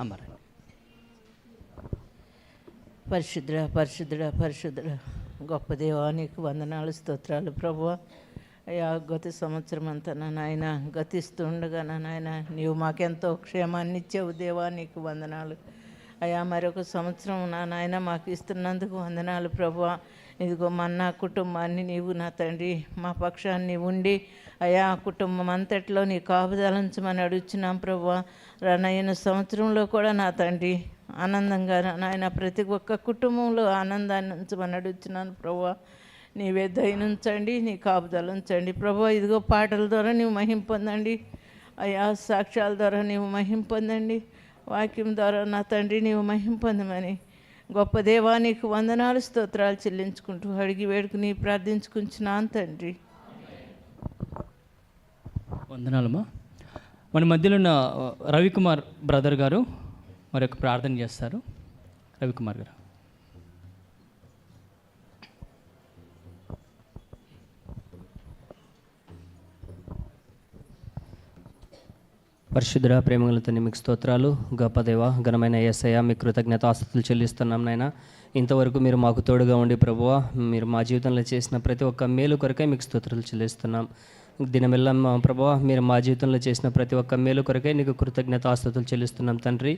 అమర్. పరిశుద్ధుడా పరిశుద్ధుడా పరిశుద్ధుడా గొప్ప దేవా, నీకు వందనాలు స్తోత్రాలు ప్రభువా. అయ్యా, గత సంవత్సరం అంతా నాయన గతిస్తుండగా నాయన నీవు మాకెంతో క్షేమాన్ని ఇచ్చావు దేవా, నీకు వందనాలు అయ్యా. మరొక సంవత్సరం నాయన మాకు ఇస్తున్నందుకు వందనాలు ప్రభువా. ఇదిగో నా కుటుంబాన్ని నీవు నా తండ్రి మా పక్షాన్ని ఉండి అయ్యా కుటుంబం అంతట్లో నీ కాపుదలంచమని అడుగుచున్నాం ప్రభువా. రానయ్యన సంవత్సరంలో కూడా నా తండ్రి ఆనందంగా నాయన ప్రతి ఒక్క కుటుంబంలో ఆనందాన్ని ఉంచమని అడుగుతున్నాను ప్రభువా. నీవే దయనుంచండి, నీ కాపుదల ఉంచండి ప్రభువా. ఇదిగో పాటల ద్వారా నీవు మహిమ పొందండి అయ్యా, సాక్ష్యాల ద్వారా నీవు మహిమ పొందండి, వాక్యం ద్వారా నా తండ్రి నీవు మహిమ పొందమని గొప్ప దేవా నీకు వందనాలు స్తోత్రాలు చెల్లించుకుంటూ అడిగి వేడుకుని ప్రార్థించుకుంటున్నాను తండ్రి. వందనాలమ్మా. మన మధ్యలో ఉన్న రవికుమార్ బ్రదర్ గారు మరొక ప్రార్థన చేస్తారు. రవికుమార్ గారు. పరిశుద్ధుడా, ప్రేమగలతో మీకు స్తోత్రాలు. గొప్ప దేవ, ఘనమైన యేసయ్య, మీ కృతజ్ఞతాస్తుతులు చెల్లిస్తున్నాం నాయన. ఇంతవరకు మీరు మాకు తోడుగా ఉండి ప్రభువా, మీరు మా జీవితంలో చేసిన ప్రతి ఒక్క మేలు కొరకై మీకు స్తోత్రాలు చెల్లిస్తున్నాం. దినమెల్లా ప్రభువా, మీరు మా జీవితంలో చేసిన ప్రతి ఒక్క మేలు కొరకై నీకు కృతజ్ఞతాస్తుతులు చెల్లిస్తున్నాం తండ్రి.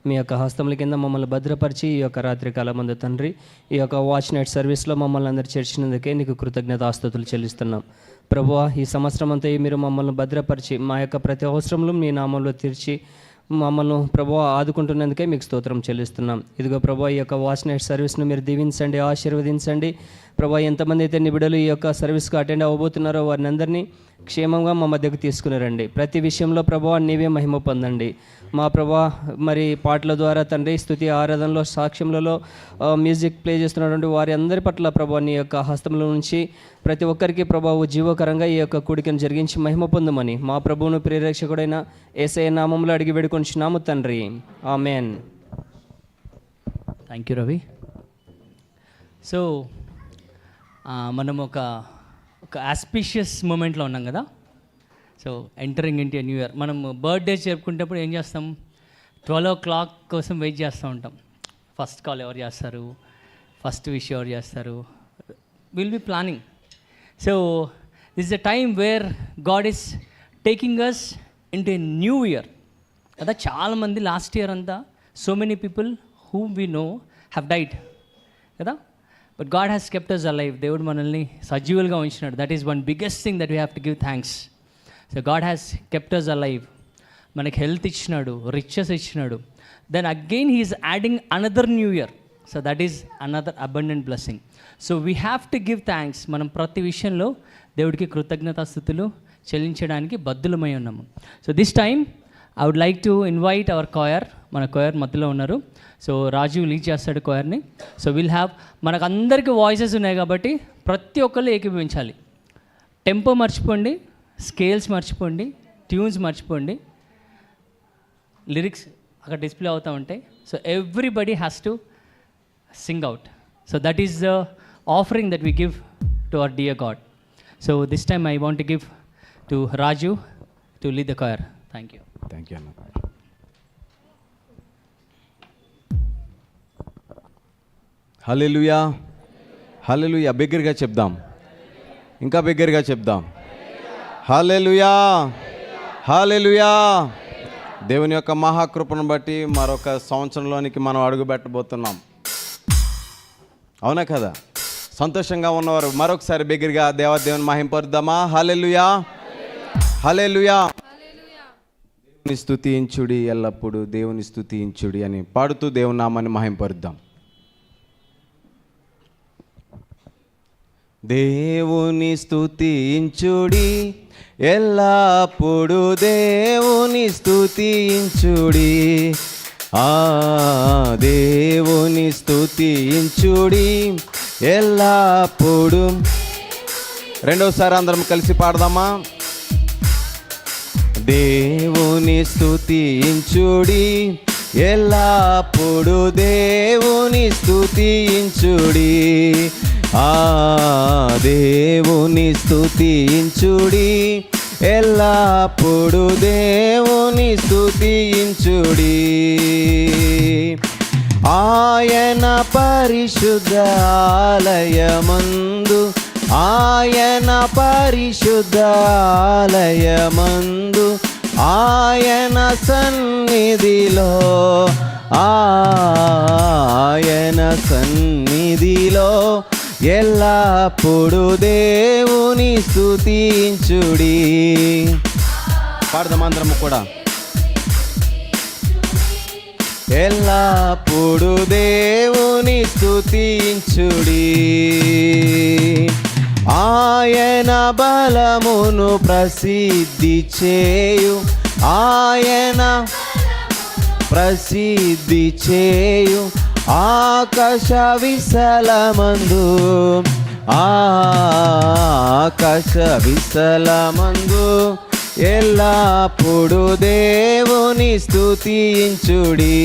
మీ యొక్క హస్తముల కింద మమ్మల్ని భద్రపరిచి ఈ యొక్క రాత్రి కాలమందు తండ్రి ఈ యొక్క వాచ్ నైట్ సర్వీస్లో మమ్మల్ని అందరూ చేర్చినందుకే నీకు కృతజ్ఞతాస్తుతులు చెల్లిస్తున్నాం ప్రభువా. ఈ సంవత్సరం అంతా మీరు మమ్మల్ని భద్రపరిచి మా యొక్క ప్రతి అవసరంలో మీ నామంలో తీర్చి మమ్మల్ని ప్రభువా ఆదుకుంటున్నందుకే మీకు స్తోత్రం చెల్లిస్తున్నాం. ఇదిగో ప్రభువా, ఈ యొక్క వాచ్ నైట్ సర్వీస్ను మీరు దీవించండి, ఆశీర్వదించండి ప్రభువా. ఎంతమంది అయితే నీ బిడ్డలు ఈ యొక్క సర్వీస్కి అటెండ్ అవ్వబోతున్నారో వారిని అందరినీ క్షేమంగా మా మధ్యకు తీసుకుని రండి. ప్రతి విషయంలో ప్రభువా నీవే మహిమ పొందండి మా ప్రభువా. మరి పాటల ద్వారా తండ్రి స్తుతి ఆరాధనలో సాక్ష్యములలో మ్యూజిక్ ప్లే చేస్తున్నటువంటి వారి అందరి పట్ల ప్రభువా నీ యొక్క హస్తంలో నుంచి ప్రతి ఒక్కరికి ప్రభువు జీవకరంగా ఈ యొక్క కూడికను జరిగించి మహిమ పొందమని మా ప్రభువును ప్రియరక్షకుడైన యేసయ్య నామములో అడిగి వేడుకొంచున్నాము తండ్రి, amen. Thank you Ravi. So మనం ఒక ఆస్పిషియస్ మూమెంట్లో ఉన్నాం కదా. So entering into new year. మనం బర్త్డే జరుపుకునేటప్పుడు ఏం చేస్తాం, 12 o'clock కోసం వెయిట్ చేస్తూ ఉంటాం. ఫస్ట్ కాల్ ఎవరు చేస్తారు, ఫస్ట్ విష్ ఎవరు చేస్తారు, will be planning. So this the time where God is taking us into a new year కదా. చాలామంది లాస్ట్ ఇయర్ అంతా so many people whom we know have died కదా. But God has kept us alive. దేవుడు మనల్ని సజీవులుగా ఉంచినాడు. That is one biggest thing that we have to give thanks. So God has kept us alive. మనకి health ఇచ్చినాడు, riches ఇచ్చినాడు. Then again he is adding another new year. So that is another abundant blessing. So we have to give thanks. మనం ప్రతి విషయంలో దేవుడికి కృతజ్ఞతాస్తుతులు చెల్లించడానికి బద్దులమై ఉన్నాము. So this time I would like to invite our choir. మన కోయర్ మధ్యలో ఉన్నారు. సో రాజు లీడ్ చేస్తాడు కోయర్ని. సో విల్ హ్యావ్, మనకు అందరికీ వాయిసెస్ ఉన్నాయి కాబట్టి ప్రతి ఒక్కళ్ళు ఏకీభవించాలి. టెంపో మర్చిపోండి, స్కేల్స్ మర్చిపోండి, ట్యూన్స్ మర్చిపోండి, లిరిక్స్ అక్కడ డిస్ప్లే అవుతూ ఉంటాయి. So everybody has to sing out. So that is the offering that we give to our dear God. So this time I want to give to Raju to lead the coir. Thank you. Thank you అన్న. హల్లెలూయా, హల్లెలూయా. బిగ్గరగా చెప్దాం, ఇంకా బిగ్గరగా చెప్దాం. హల్లెలూయా, హల్లెలూయా. దేవుని యొక్క మహాకృపను బట్టి మరొక సంవత్సరంలోనికి మనం అడుగుపెట్టబోతున్నాం. అవునా కదా? సంతోషంగా ఉన్నవారు మరొకసారి బిగ్గరగా దేవుని మహింపరుద్దామా? హల్లెలూయా, హల్లెలూయా. దేవుని స్తుతించుడి, ఎల్లప్పుడూ దేవుని స్తుతించుడి అని పాడుతూ దేవుని నామాన్ని మహింపరుద్దాం. దేవుని స్తుతించుడి, ఎల్లప్పుడు దేవుని స్తుతించుడి. దేవుని స్తుతించుడి ఎల్లప్పుడు. రెండోసారి అందరం కలిసి పాడదామా? దేవుని స్తుతించుడి, ఎల్లప్పుడు దేవుని స్తుతించుడి. దేవుని స్తుతించుడి, ఎల్లప్పుడు దేవుని స్తుతించుడి. ఆయన పరిశుద్ధ ఆలయమందు, ఆయన పరిశుద్ధ ఆలయమందు, ఆయన సన్నిధిలో, ఆయన సన్నిధిలో ఎల్లప్పుడు దేవుని స్తుతించుడి. పాడదాం అందరము కూడా. ఎల్లప్పుడు దేవుని స్తుతించుడి. ఆయన బలమును ప్రసిద్ధి చేయు, ఆయన ప్రసిద్ధి చేయు ఆకాశ విశాలమందు, ఆకాశ విశాలమందు ఎల్లప్పుడు దేవుని స్తుతించుడి.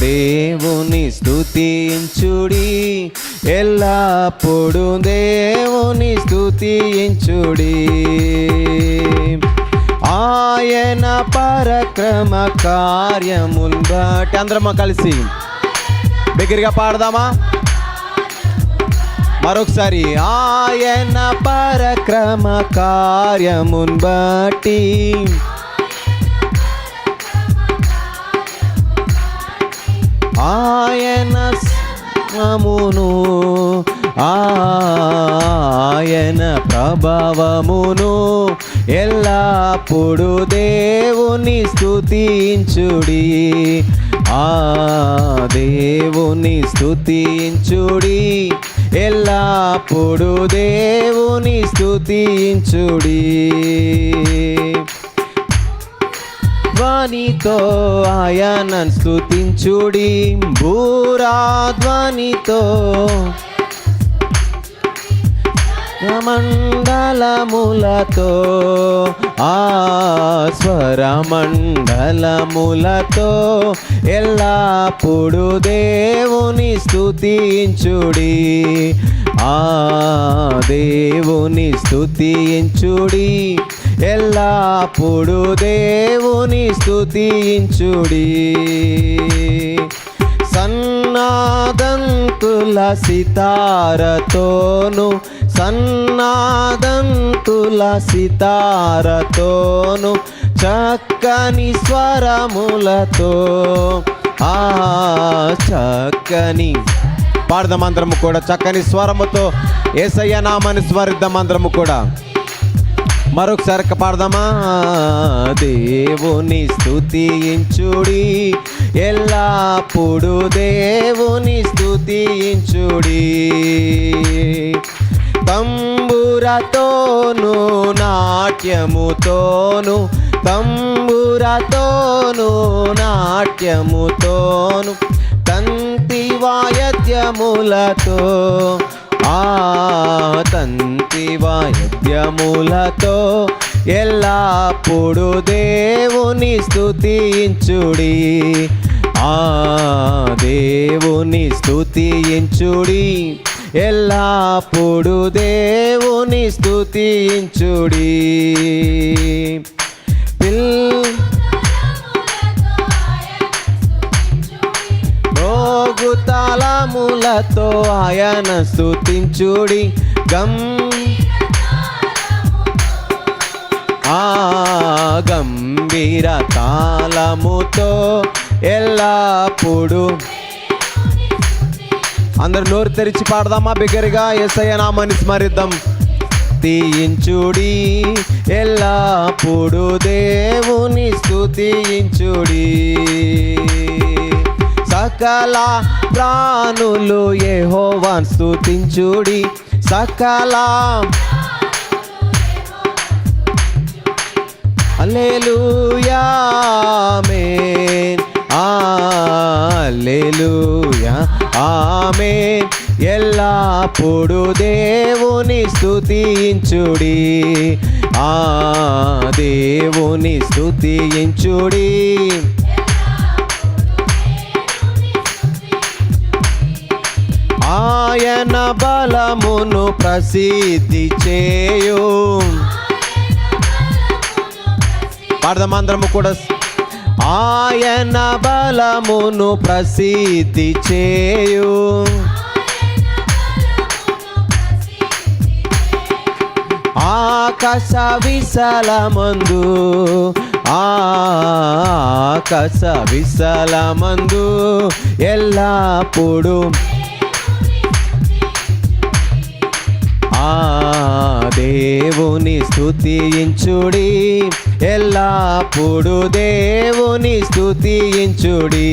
దేవుని స్తుతించుడి, ఎల్లప్పుడు దేవుని స్తుతించుడి. ఆయన పరక్రమ కార్యములు బట్టి అందరము కలిసి దగ్గరగా పాడదామా మరొకసారి. ఆయన పరక్రమ కార్యమును బట్టి, ఆయన నామమును, ఆయన ప్రభావమును ఎల్లప్పుడు దేవుని స్తుతించుడి. దేవుని స్తుతించుడి, ఎల్లప్పుడు దేవుని స్తుతించుడి. ధ్వనితో ఆయన స్తుతించుడి, భూరాధ్వనితో మండలములతో, స్వరమండలములతో ఎల్లప్పుడు దేవుని స్తుతించుడి. దేవుని స్తుతించుడి, ఎల్లప్పుడు దేవుని స్తుతించుడి. సన్నాదంతుల సితారతోను, సన్నాదంతుల సితారతోను చక్కని స్వరములతో, చక్కని పాడదాం అందరము కూడా. చక్కని స్వరముతో యేసయ్య నామాన్ని స్మరిద్దాం అందరము కూడా. మరొకసారి పాడదామా. దేవుని స్తుతించుడి, ఎల్లప్పుడు దేవుని స్తుతించుడి. తంబురతోను నాట్యముతోను, తంబురతోను నాట్యముతోను, తంతి వాయిద్యములతో, తంతి వాయిద్యములతో ఎల్లప్పుడు దేవుని స్తుతించుడి. దేవుని స్తుతించుడి, ఎల్లప్పుడు దేవుని స్తుతించుడి. తాళములతో ఆయన స్తుతించుడి, గంభీర తాళముతో ఎల్లప్పుడు. అందరు నోరు తెరిచి పాడదామా బిగ్గరగా. యేసయ్య నామాన్ని స్మరిద్దాం. స్తుతించుడి, ఎల్లప్పుడు దేవుని స్తుతించుడి. సకల ప్రాణులు యెహోవాను స్తుతించుడి, సకల హల్లెలూయా ఆమేన్, హల్లెలూయా ఆమేన్. ఎల్లప్పుడు దేవుని స్తుతించుడి, దేవుని స్తుతించుడి. ఆయన బలమును ప్రసిద్ధి చేయు. పాడదాం అందరము కూడా. ఆయన బలమును ప్రసిద్ధి చేయు. ఆకాశ విశాలమందు, ఆకాశ విశాలమందు ఎల్లప్పుడు ఆ దేవుని స్తుతించుడి, ఎల్లప్పుడు దేవుని స్తుతించుడి.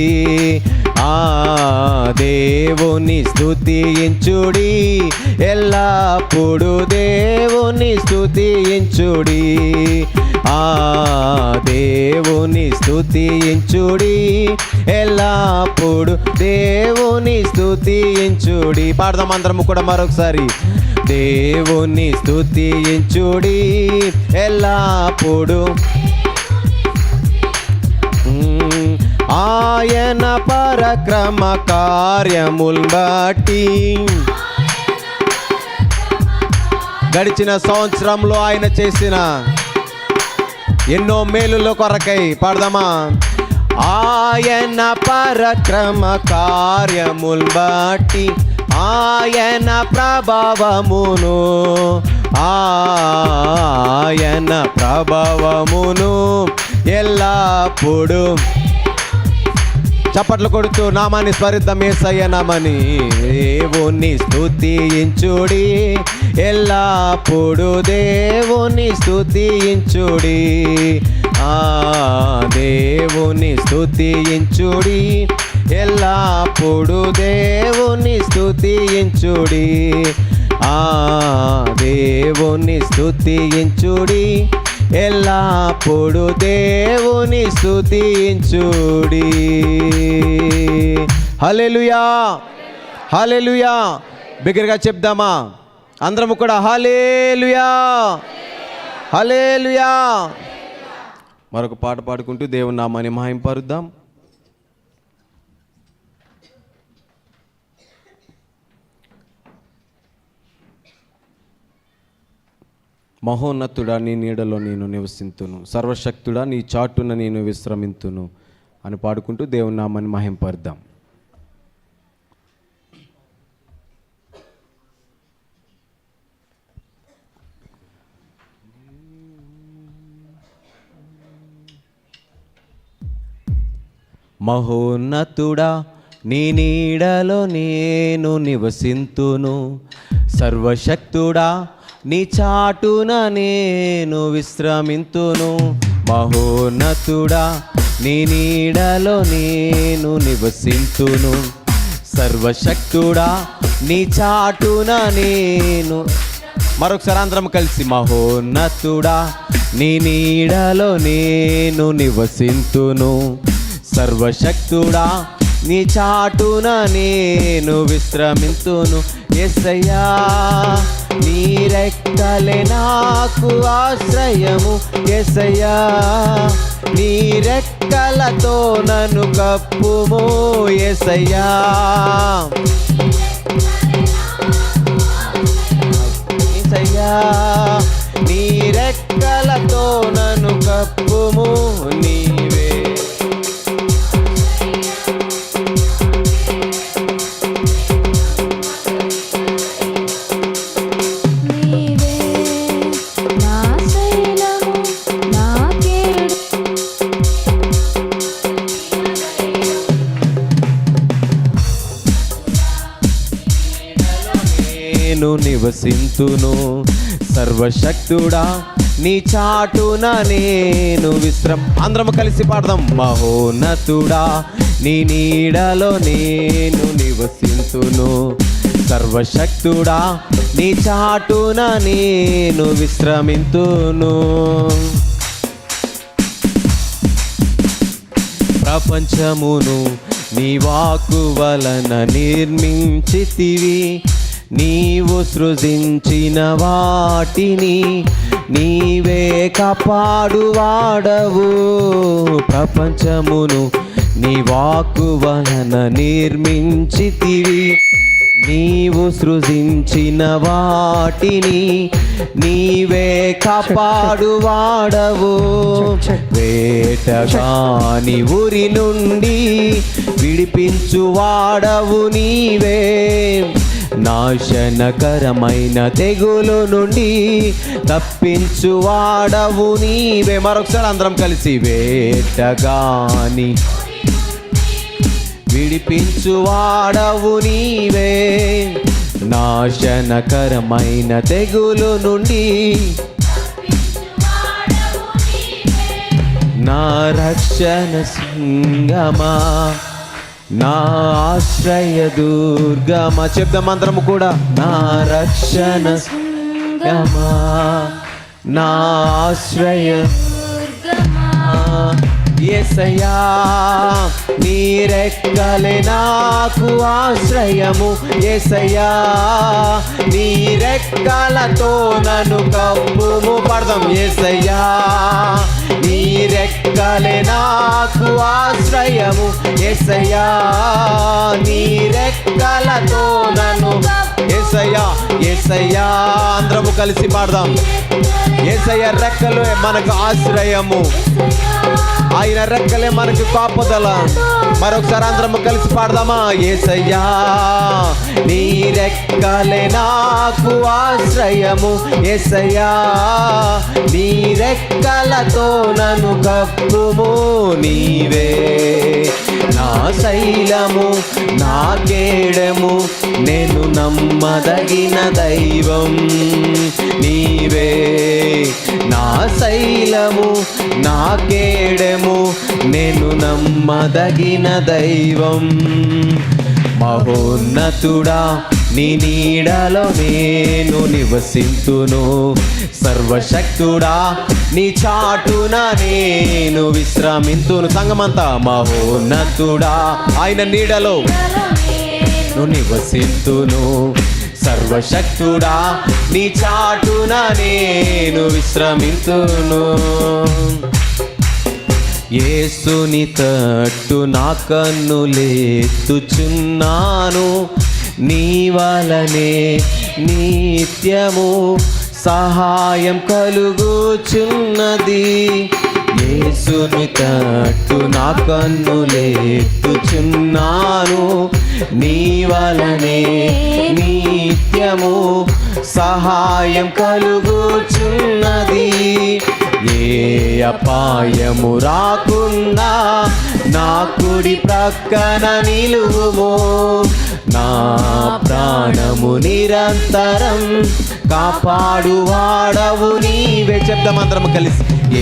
ఆ దేవుని స్తుతించుడి, ఎల్లప్పుడు దేవుని స్తుతించుడి. ఆ దేవుని స్తుతించుడి, ఎల్లప్పుడు దేవుని స్తుతించుడి. పాడదాం అందరము కూడా మరొకసారి. దేవుని స్తుతించుడి, ఎల్లప్పుడు ఆయన పరక్రమ కార్యముల్ బట్టి. గడిచిన సంవత్సరంలో ఆయన చేసిన ఎన్నో మేలుల కొరకై పాడదామా. ఆయన పరక్రమ కార్యముల్ బట్టి ఆయన ప్రభావమును, ఆయన ప్రభావమును ఎల్లప్పుడు. చప్పట్లు కొడుతూ నామాన్ని స్మరిద్దాం, యేసయ్య నామాన్ని. దేవుని స్తుతించుడి, ఎల్లప్పుడు దేవుని స్తుతించుడి. ఆ దేవుని స్తుతించుడి, ఎల్లప్పుడు దేవుని స్తుతించుడి. ఆ దేవుని స్తుతించుడి, ఎల్లప్పుడు దేవుని స్తుతించుడి. హల్లెలూయా, హల్లెలూయా. బిగ్గరగా చెప్దామా అందరము కూడా. హల్లెలూయా, హల్లెలూయా. మరొక పాట పాడుకుంటూ దేవుని నామాన్ని మహింపరుద్దాం. మహోన్నతుడా నీ నీడలో నేను నివసింతును, సర్వశక్తుడా నీ చాటున నేను విశ్రమింతును అని పాడుకుంటూ దేవుని నామాన్ని మహింపరుద్దాం. మహోన్నతుడా నీ నీడలో నేను నివసింతును, సర్వశక్తుడా నీ చాటున నేను విశ్రమింతును. మహోన్నతుడా నీ నీడలో నేను నివసింతును, సర్వశక్తుడా నీ చాటున నేను. మరొకసారి అందరం కలిసి. మహోన్నతుడా నీ నీడలో నేను నివసింతును, సర్వశక్తుడా నీ చాటున నేను విశ్రమింతును. యేసయ్యా నీ రెక్కలే నాకు ఆశ్రయము, యేసయ్యా నీ రెక్కలతో నన్ను కప్పుము. యేసయ్యా యేసయ్యా నీ రెక్కలతో నన్ను కప్పుము. నీవే నివసింతును, సర్వశక్తుడా నీ చాటున నేను అందరం కలిసి పాడదాం. మహోన్నతుడా నీ నీడలో నేను నివసింతును, సర్వశక్తుడా నీ చాటున నేను విశ్రమింతును. ప్రపంచమును నీ వాక్కు వలన నిర్మించితివి, నీవు సృజించిన వాటిని నీవే కాపాడువాడవు. ప్రపంచమును నీ వాక్కు వలన నిర్మించితివి, నీవు సృజించిన వాటిని నీవే కాపాడువాడవు. వేటగాని ఉరి నుండి విడిపించువాడవు నీవే. నాశనకరమైన తెగులు నుండి తప్పించువాడవు నీవే. మరొకసారి అందరం కలిసి వేటగాని విడిపించువాడవు నీవే. నాశనకరమైన తెగులు నుండి నా రక్షణ సింగమా, నా ఆశ్రయ దుర్గమా. చెప్దాం అందరము కూడా. నా రక్షణ సింగమా, నా ఆశ్రయ యేసయ్యా. నీ రెక్కలే నాకు ఆశ్రయము యేసయ్యా. నీ రెక్కలతో నన్ను కప్పుము. పడదాం. యేసయ్యా నీ రెక్కలే నాకు ఆశ్రయము యేసయ్యా. నీ రెక్కలతో నన్ను యేసయ్యా. యేసయ్యా అందరము కలిసి పాడదాం. యేసయ్య రెక్కలు మనకు ఆశ్రయము, ఆయన రెక్కలే మనకు కాపుదల. మరొకసారి అందరము కలిసి పాడదామా. యేసయ్యా నీ రెక్కలే నాకు ఆశ్రయము యేసయ్యా. నీ రెక్కలతో నన్ను కప్పుము. నీవే నా శైలము, నా కేడము, నేను నమ్మదగిన దైవం. నీవే నా శైలము, నా కేడము, నేను నమ్మదగిన దైవం. మహోన్నతుడా నీ నీడలో నేను నివసింతును. సర్వశక్తుడా నీ చాటున నేను విశ్రమింతును. సంగమంతా. మహోన్నతుడా ఆయన నీడలో నేను నివసింతును. సర్వశక్తుడా నీ చాటున నేను విశ్రమింతును. యేసుని తట్టు నా కన్నులెత్తుచున్నాను. నీ వలనే నిత్యము సహాయం కలుగుచున్నది. యేసుని తట్టు నా కన్నులెత్తుచున్నాను. నీ వలనే నిత్యము సహాయం కలుగుచున్నది. ఏ అపాయము రాకుండా నా కుడి ప్రక్కన నిలువుము. నా ప్రాణము నిరంతరం కాపాడువాడవు నీవే. చెప్దామందరం కలిసి. ఏ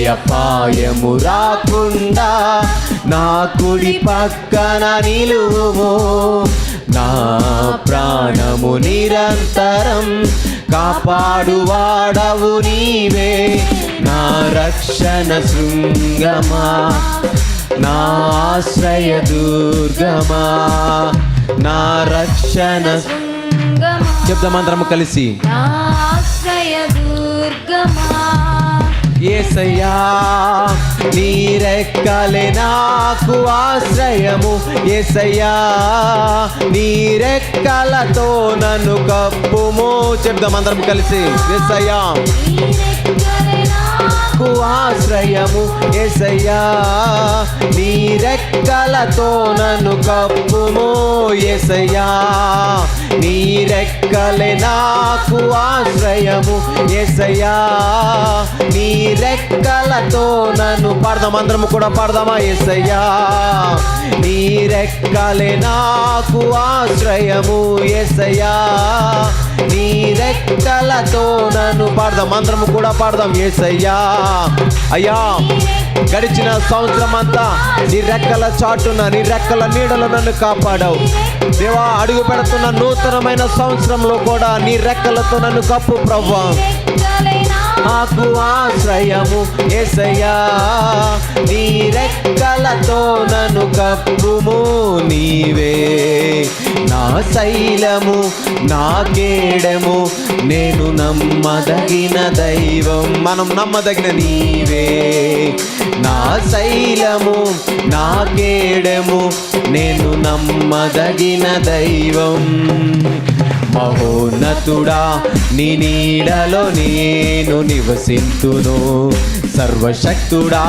అపాయము రాకుండా నా కుడి పక్కన నిలువుము. నా ప్రాణము నిరంతరం కాపాడువాడవు నీవే. నా రక్షణ శృంగమా, నా ఆశ్రయ దుర్గమా, నా రక్షణ. చెప్దామందరం కలిసి. నా ఆశ్రయ దుర్గమా. యేసయ్యా నీ రెక్కలే నాకు ఆశ్రయము యేసయ్యా. నీ రెక్కలతో నన్ను కప్పుము. చెప్దామందరం కలిసి. యేసయ్యా నాకు ఆశ్రయము యేసయ్యా. నీ రెక్కలతో నన్ను కప్పుము యేసయ్యా. నీ రెక్కలే నాకు ఆశ్రయము యేసయ్యా. నీ రెక్కలతో నన్ను. పాడదాం అందరము కూడా పాడదామా. యేసయ్యా నీ రెక్కలే నాకు ఆశ్రయము యేసయ్యా. నీ రెక్కలతో నన్ను. పాడదాం అందరము కూడా పాడదాం. యేసయ్యా అయ్యా గడిచిన సంవత్సరం అంతా నీ రెక్కల చాటున, నీ రెక్కల నీడలో నన్ను కాపాడావు దేవా. అడుగు పెడుతున్న నూతనమైన సంవత్సరంలో కూడా నీ రెక్కలతో నన్ను కప్పు ప్రభువా. నాకు ఆశ్రయము యేసయ్యా. నీ రెక్కలతో నన్ను కప్పుము. నీవే నా శైలము, నా కేడము, నేను నమ్మదగిన దైవం. మనం నమ్మదగిన నీవే. నా శైలము, నా కేడము నేను నమ్మదగిన దైవం. మహోన్నతుడా నీ నీడలో నేను నివసింతును, సర్వశక్తుడా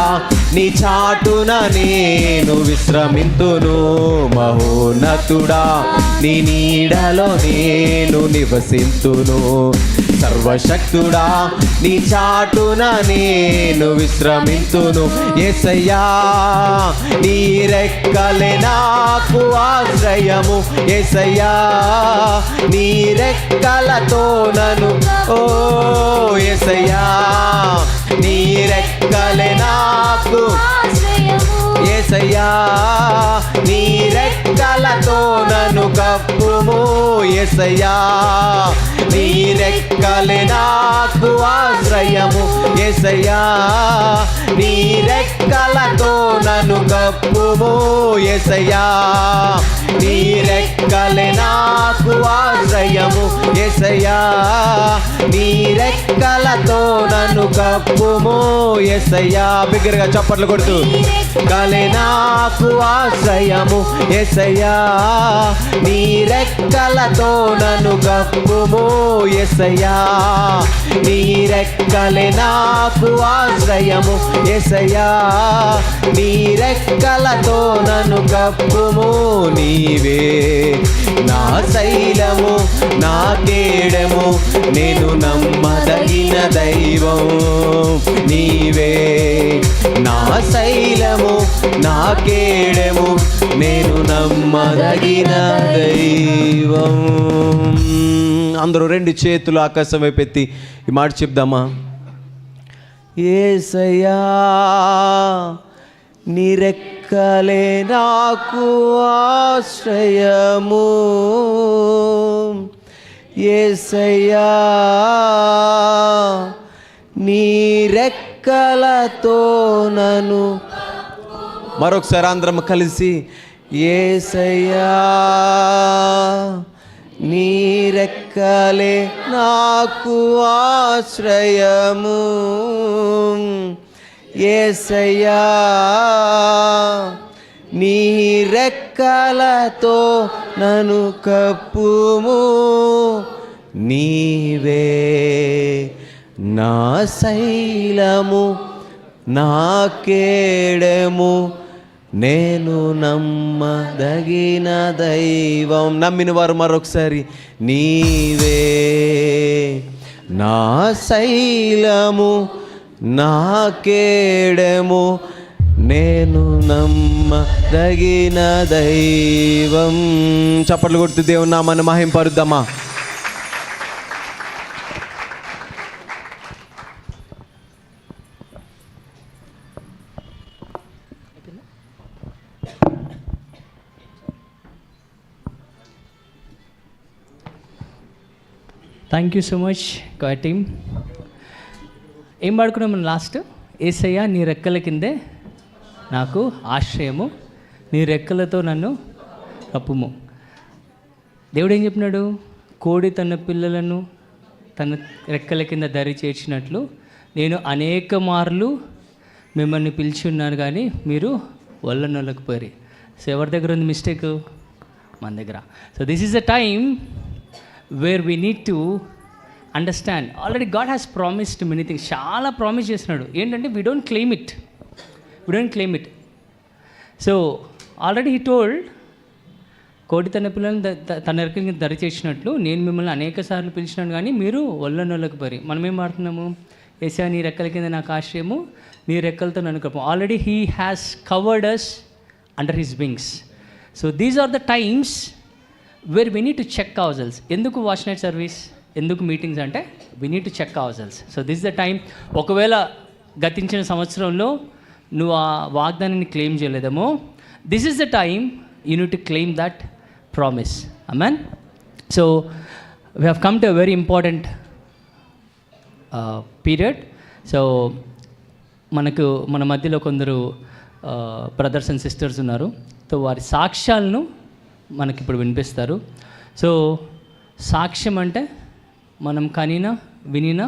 నీ చాటున నేను విశ్రమింతును. మహోన్నతుడా నీ నీడలో నేను నివసింతును, సర్వశక్తుడా నీ చాటున నేను విశ్రమింతును. యేసయ్యా నీ రెక్కలే నాకు ఆశ్రయము, యేసయ్యా నీ రెక్కలతో నన్ను, ఓ యేసయ్యా నీ రెక్కలే నాకు, యేసయ్యా నీ రెక్కలతో నన్ను కప్పుము, యేసయ్యా నీ రెక్కలే నాకు ఆశ్రయము, యేసయ్యా నీ రెక్కలతో నన్ను కప్పుము, యేసయ్యా నీ రెక్కలే నాకు ఆశ్రయము, యేసయ్యా నీ రెక్కలతో నన్ను కప్పుము, యేసయ్యా. బిగ్గరగా చప్పట్లు కొడుతూ రెక్కలే నాకు ఆశ్రయము, యేసయ్యా నీ రెక్కలతో నన్ను కప్పుము, యేసయ్యా నీ రెక్కలే నాకు ఆశ్రయము, యేసయ్యా నీ రెక్కలతో నన్ను కప్పుము. నీవే నా శైలము నా కేడము నేను నమ్మదగిన దైవం, నీవే నా శైలము నా కేడము నేను నమ్మదగిన దైవం. అందరూ రెండు చేతులు ఆకాశం వైపు ఎత్తి ఈ మాట చెప్దామా? యేసయ్యా నీ రెక్కలే నాకు ఆశ్రయము, యేసయ్యా నీ రెక్కలతో నన్ను. మరొకసారి అందరం కలిసి యేసయ్యా నీ రెక్కలే నాకు ఆశ్రయము, యేసయ్యా నీ రెక్కలతో నన్ను కప్పుము, నీవే నా శైలము నా కేడము నేను నమ్మదగిన దైవం. నమ్మిన వారు మరొకసారి నీవే నా శైలము నా కేడము నేను నమ్మదగిన దైవం. చప్పట్లు కొడుతూ దేవుని నామాన్ని మహింపరుద్దామా? థ్యాంక్ యూ సో మచ్ కా టీమ్. ఏం పాడుకున్నాం మనం లాస్ట్? యేసయ్యా నీ రెక్కల కిందే నాకు ఆశ్రయము, నీ రెక్కలతో నన్ను కప్పుము. దేవుడు ఏం చెప్పినాడు? కోడి తన పిల్లలను తన రెక్కల కింద దరి చేర్చినట్లు నేను అనేక మార్లు మిమ్మల్ని పిలిచి ఉన్నాను, కానీ మీరు వల్లనొల్లకపోయారు. సో ఎవరి దగ్గర ఉంది మిస్టేక్? మన దగ్గర. So this is the time where we need to understand already God has promised many things. చాలా ప్రామిస్ చేస్తున్నాడు. ఏంటంటే we don't claim it. So already he told, కోడి తన పిల్లలను తన రెక్కలకి దరి చేసినట్లు నేను మిమ్మల్ని అనేక సార్లు పిలిచినాను, కానీ మీరు వల్లనొల్లకపోయారు. మనం ఏం మాట్లాడుతున్నాము? యేసయ్యా నీ రెక్కల కింద నాకు ఆశ్రయము, నీ రెక్కలతో నన్ను cup. Already he has covered us under his wings. So these are the times where we need to check ourselves. ఎందుకు వాచ్ నైట్ సర్వీస్, ఎందుకు మీటింగ్స్ అంటే we need to check ourselves. So this is the time. ఒకవేళ గతించిన సంవత్సరంలో నువ్వు ఆ వాగ్దానాన్ని claim చేయలేదేమో, this is the time you need to claim that promise. Amen. So we have come to a very important period. So మన మధ్యలో కొందరు brothers and sisters ఉన్నారు. సో వారి సాక్ష్యాలను మనకి ఇప్పుడు వినిపిస్తారు. సో సాక్ష్యం అంటే మనం వినిన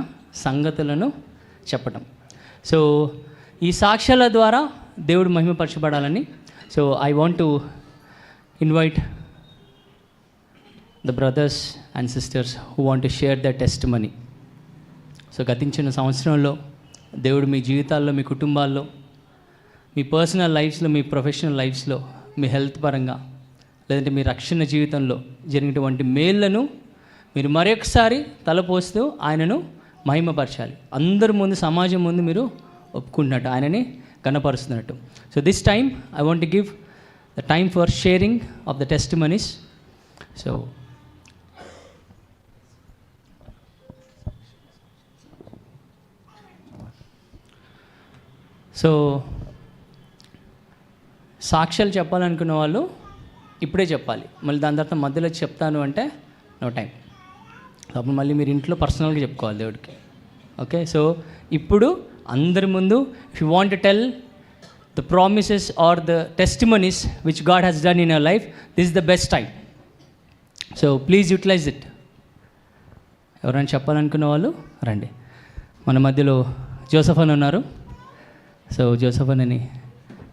సంగతులను చెప్పటం. సో ఈ సాక్ష్యాల ద్వారా దేవుడు మహిమపరచబడాలని. So I want to invite the brothers and sisters who want to share the testimony. So గతించిన సంవత్సరంలో దేవుడు మీ జీవితాల్లో, మీ కుటుంబాల్లో, మీ పర్సనల్ లైఫ్స్లో, మీ ప్రొఫెషనల్ లైఫ్స్లో, మీ హెల్త్ పరంగా, లేదంటే మీ రక్షణ జీవితంలో జరిగినటువంటి మేళ్లను మీరు మరొకసారి తలపోస్తూ ఆయనను మహిమపరచాలి. అందరి ముందు, సమాజం ముందు మీరు ఒప్పుకుంటున్నట్టు, ఆయనని కనపరుస్తున్నట్టు. So this time I want to give the time for sharing of the testimonies. So సాక్ష్యాలు చెప్పాలనుకున్న వాళ్ళు ఇప్పుడే చెప్పాలి. మళ్ళీ దాని తర్వాత మధ్యలో చెప్తాను అంటే నో టైం. అప్పుడు మళ్ళీ మీరు ఇంట్లో పర్సనల్గా చెప్పుకోవాలి దేవుడికి. ఓకే, సో ఇప్పుడు అందరి ముందు if you want to tell the promises or the testimonies which God has done in your life, this is the best time. So please utilise it. ఎవరైనా చెప్పాలనుకున్న వాళ్ళు రండి. మన మధ్యలో జోసఫ్ అని ఉన్నారు. సో జోసఫ్ అని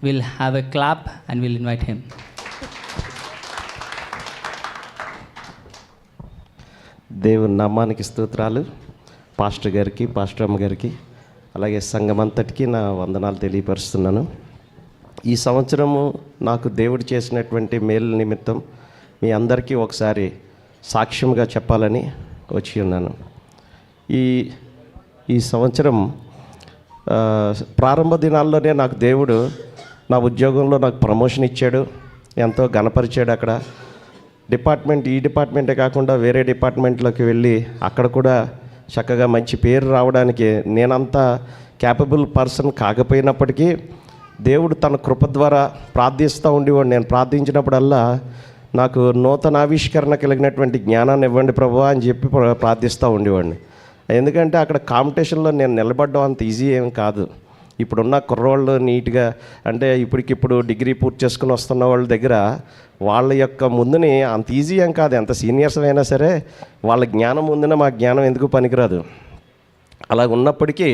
will have a clap and will invite him. దేవుని నామానికి స్తోత్రాలు. పాస్టర్ గారికి, పాస్టర్ అమ్మ గారికి, అలాగే సంఘమంతటికి నా వందనాలు తెలియపరుస్తున్నాను. ఈ సంవత్సరము నాకు దేవుడు చేసినటువంటి మేలు నిమిత్తం మీ అందరికీ ఒకసారి సాక్ష్యంగా చెప్పాలని వచ్చి ఉన్నాను. ఈ సంవత్సరం ప్రారంభ దినాల్లోనే నాకు దేవుడు నా ఉద్యోగంలో నాకు ప్రమోషన్ ఇచ్చాడు, ఎంతో ఘనపరిచాడు. అక్కడ ఈ డిపార్ట్మెంటే కాకుండా వేరే డిపార్ట్మెంట్లోకి వెళ్ళి అక్కడ కూడా చక్కగా మంచి పేరు రావడానికి నేనంతా క్యాపబుల్ పర్సన్ కాకపోయినప్పటికీ దేవుడు తన కృప ద్వారా ప్రార్థిస్తూ ఉండేవాడు. నేను ప్రార్థించినప్పుడల్లా నాకు నూతన ఆవిష్కరణ కలిగినటువంటి జ్ఞానాన్ని ఇవ్వండి ప్రభువా అని చెప్పి ప్రార్థిస్తూ ఉండేవాడిని. ఎందుకంటే అక్కడ కాంపిటీషన్లో నేను నిలబడడం అంత ఈజీ ఏం కాదు. ఇప్పుడున్న కుర్రోళ్ళు నీట్గా, అంటే ఇప్పటికిప్పుడు డిగ్రీ పూర్తి చేసుకుని వస్తున్న వాళ్ళ దగ్గర వాళ్ళ యొక్క ముందుని అంత ఈజీ ఏం కాదు. ఎంత సీనియర్స్ అయినా సరే వాళ్ళ జ్ఞానం ముందున మా జ్ఞానం ఎందుకు పనికిరాదు. అలా ఉన్నప్పటికీ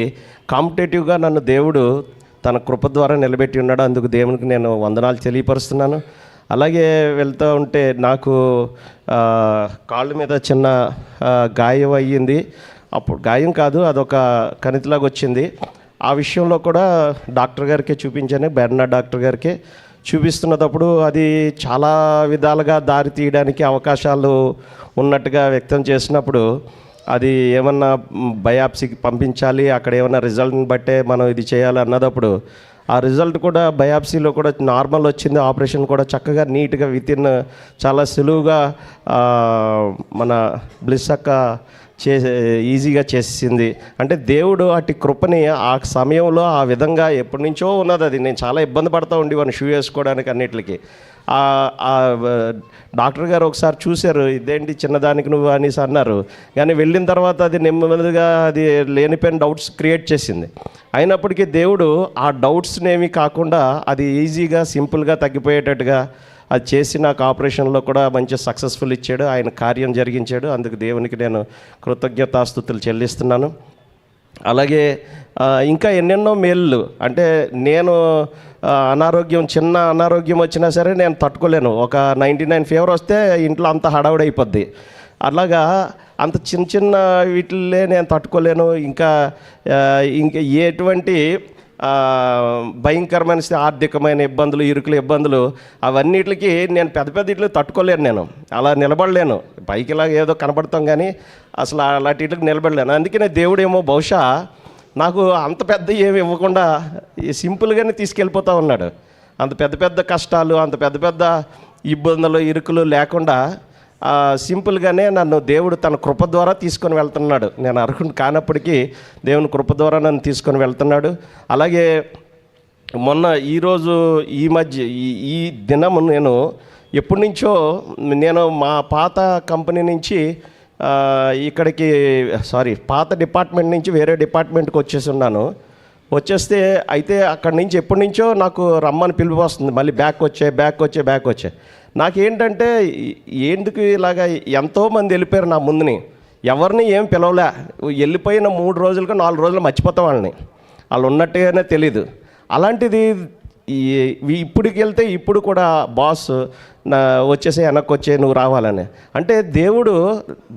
కాంపిటేటివ్గా నన్ను దేవుడు తన కృప ద్వారా నిలబెట్టి ఉన్నాడు. అందుకు దేవునికి నేను వందనాలు తెలియపరుస్తున్నాను. అలాగే వెళ్తూ ఉంటే నాకు కాళ్ళ మీద చిన్న గాయం అయ్యింది. అప్పుడు గాయం కాదు, అదొక కణితిలాగా వచ్చింది. ఆ విషయంలో కూడా డాక్టర్ గారికే చూపించాను, బెర్నార్డ్ డాక్టర్ గారికి చూపిస్తున్నప్పుడు అది చాలా విధాలుగా దారి తీయడానికి అవకాశాలు ఉన్నట్టుగా వ్యక్తం చేసినప్పుడు అది ఏమన్నా బయాప్సీకి పంపించాలి, అక్కడ ఏమన్నా రిజల్ట్ని బట్టే మనం ఇది చేయాలి అన్నదప్పుడు ఆ రిజల్ట్ కూడా బయాప్సీలో కూడా నార్మల్ వచ్చింది. ఆపరేషన్ కూడా చక్కగా నీట్గా వితిన్ చాలా సులువుగా మన బ్లిస్ అక్క ఈజీగా చేసింది. అంటే దేవుడు అటు కృపని ఆ సమయంలో ఆ విధంగా ఎప్పటి నుంచో ఉన్నది. అది నేను చాలా ఇబ్బంది పడుతూ ఉండేవాడిని షూ వేసుకోవడానికి అన్నిటికి. డాక్టర్ గారు ఒకసారి చూశారు, ఇదేంటి చిన్నదానికి నువ్వు అనేసి అన్నారు. కానీ వెళ్ళిన తర్వాత అది నెమ్మదిగా అది లేనిపోయిన డౌట్స్ క్రియేట్ చేసింది. అయినప్పటికీ దేవుడు ఆ డౌట్స్ని ఏమీ కాకుండా అది ఈజీగా సింపుల్గా తగ్గిపోయేటట్టుగా అది చేసి నాకు ఆపరేషన్లో కూడా మంచి సక్సెస్ఫుల్ ఇచ్చాడు. ఆయన కార్యం జరిగించాడు. అందుకు దేవునికి నేను కృతజ్ఞతాస్తుతులు చెల్లిస్తున్నాను. అలాగే ఇంకా ఎన్నెన్నో మేళ్ళు, అంటే నేను చిన్న అనారోగ్యం వచ్చినా సరే నేను తట్టుకోలేను. ఒక 99 ఫీవర్ వస్తే ఇంట్లో అంత హడావుడైపోద్ది. అలాగా అంత చిన్న చిన్న వీటిల్లే నేను తట్టుకోలేను. ఇంకా ఎటువంటి భయంకరమైన ఆర్థికమైన ఇబ్బందులు, ఇరుకుల ఇబ్బందులు, అవన్నిటికి నేను పెద్ద ఇట్లు తట్టుకోలేను. నేను అలా నిలబడలేను. పైకి ఇలాగ ఏదో కనబడతాం కానీ అసలు అలాంటి ఇట్లకి నిలబడలేను. అందుకనే దేవుడేమో బహుశా నాకు అంత పెద్ద ఏమి ఇవ్వకుండా సింపుల్గానే తీసుకెళ్ళిపోతూ ఉన్నాడు. అంత పెద్ద కష్టాలు, అంత పెద్ద ఇబ్బందులు, ఇరుకులు లేకుండా సింపుల్గానే నన్ను దేవుడు తన కృప ద్వారా తీసుకొని వెళ్తున్నాడు. నేను అర్హుని కానప్పటికీ దేవుని కృప ద్వారా నన్ను తీసుకొని వెళ్తున్నాడు. అలాగే మొన్న ఈ మధ్య ఈ దినము నేను ఎప్పటి నుంచో నేను మా పాత కంపెనీ నుంచి ఇక్కడికి పాత డిపార్ట్మెంట్ నుంచి వేరే డిపార్ట్మెంట్కి వచ్చేసి ఉన్నాను. వచ్చేస్తే అయితే అక్కడి నుంచి ఎప్పటి నుంచో నాకు రమ్మని పిలుపు వస్తుంది. మళ్ళీ బ్యాక్ వచ్చే నాకేంటంటే ఎందుకు ఇలాగా ఎంతోమంది వెళ్ళిపోయారు నా ముందుని, ఎవరిని ఏం పిలవలే. వెళ్ళిపోయిన 3 రోజులకు 4 రోజులు మర్చిపోతాం వాళ్ళని, వాళ్ళు ఉన్నట్టుగానే తెలీదు. అలాంటిది ఇప్పటికి వెళ్తే ఇప్పుడు కూడా బాస్ వచ్చేసి వెనక్కి వచ్చే నువ్వు రావాలని అంటే దేవుడు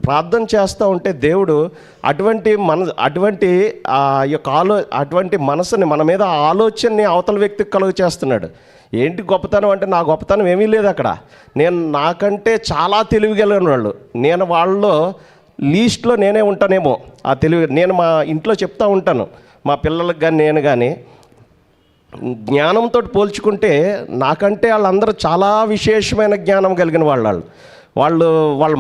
ప్రార్థన చేస్తూ ఉంటే దేవుడు అటువంటి ఆ యొక్క అటువంటి మనసుని మన మీద ఆలోచనని అవతల వ్యక్తికి కలుగు చేస్తున్నాడు. ఏంటి గొప్పతనం అంటే నా గొప్పతనం ఏమీ లేదు అక్కడ. నాకంటే చాలా తెలివిగలిగిన వాళ్ళు, నేను వాళ్ళలో లీస్ట్లో నేనే ఉంటానేమో. ఆ తెలివి నేను మా ఇంట్లో చెప్తూ ఉంటాను, మా పిల్లలకు కానీ నేను కానీ జ్ఞానంతో పోల్చుకుంటే నాకంటే వాళ్ళందరూ చాలా విశేషమైన జ్ఞానం కలిగిన వాళ్ళ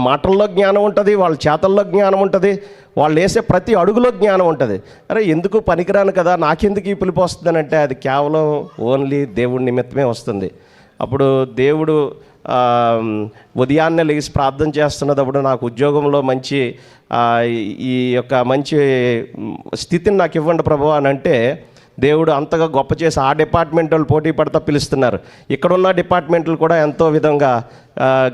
మాటల్లో జ్ఞానం ఉంటుంది, వాళ్ళ చేతల్లో జ్ఞానం ఉంటుంది, వాళ్ళు వేసే ప్రతి అడుగులో జ్ఞానం ఉంటుంది. అరే ఎందుకు పనికిరాను కదా, నాకెందుకు ఈ పిలుపు వస్తుందనంటే అది కేవలం ఓన్లీ దేవుడి నిమిత్తమే వస్తుంది. అప్పుడు దేవుడు ఉదయాన్నే లేచి ప్రార్థన చేస్తున్నప్పుడు నాకు ఉద్యోగంలో మంచి ఈ యొక్క మంచి స్థితిని నాకు ఇవ్వండి ప్రభువా అని అంటే దేవుడు అంతగా గొప్ప చేసి ఆ డిపార్ట్మెంట్ వాళ్ళు పోటీ పడతా పిలుస్తున్నారు. ఇక్కడున్న డిపార్ట్మెంట్లు కూడా ఎంతో విధంగా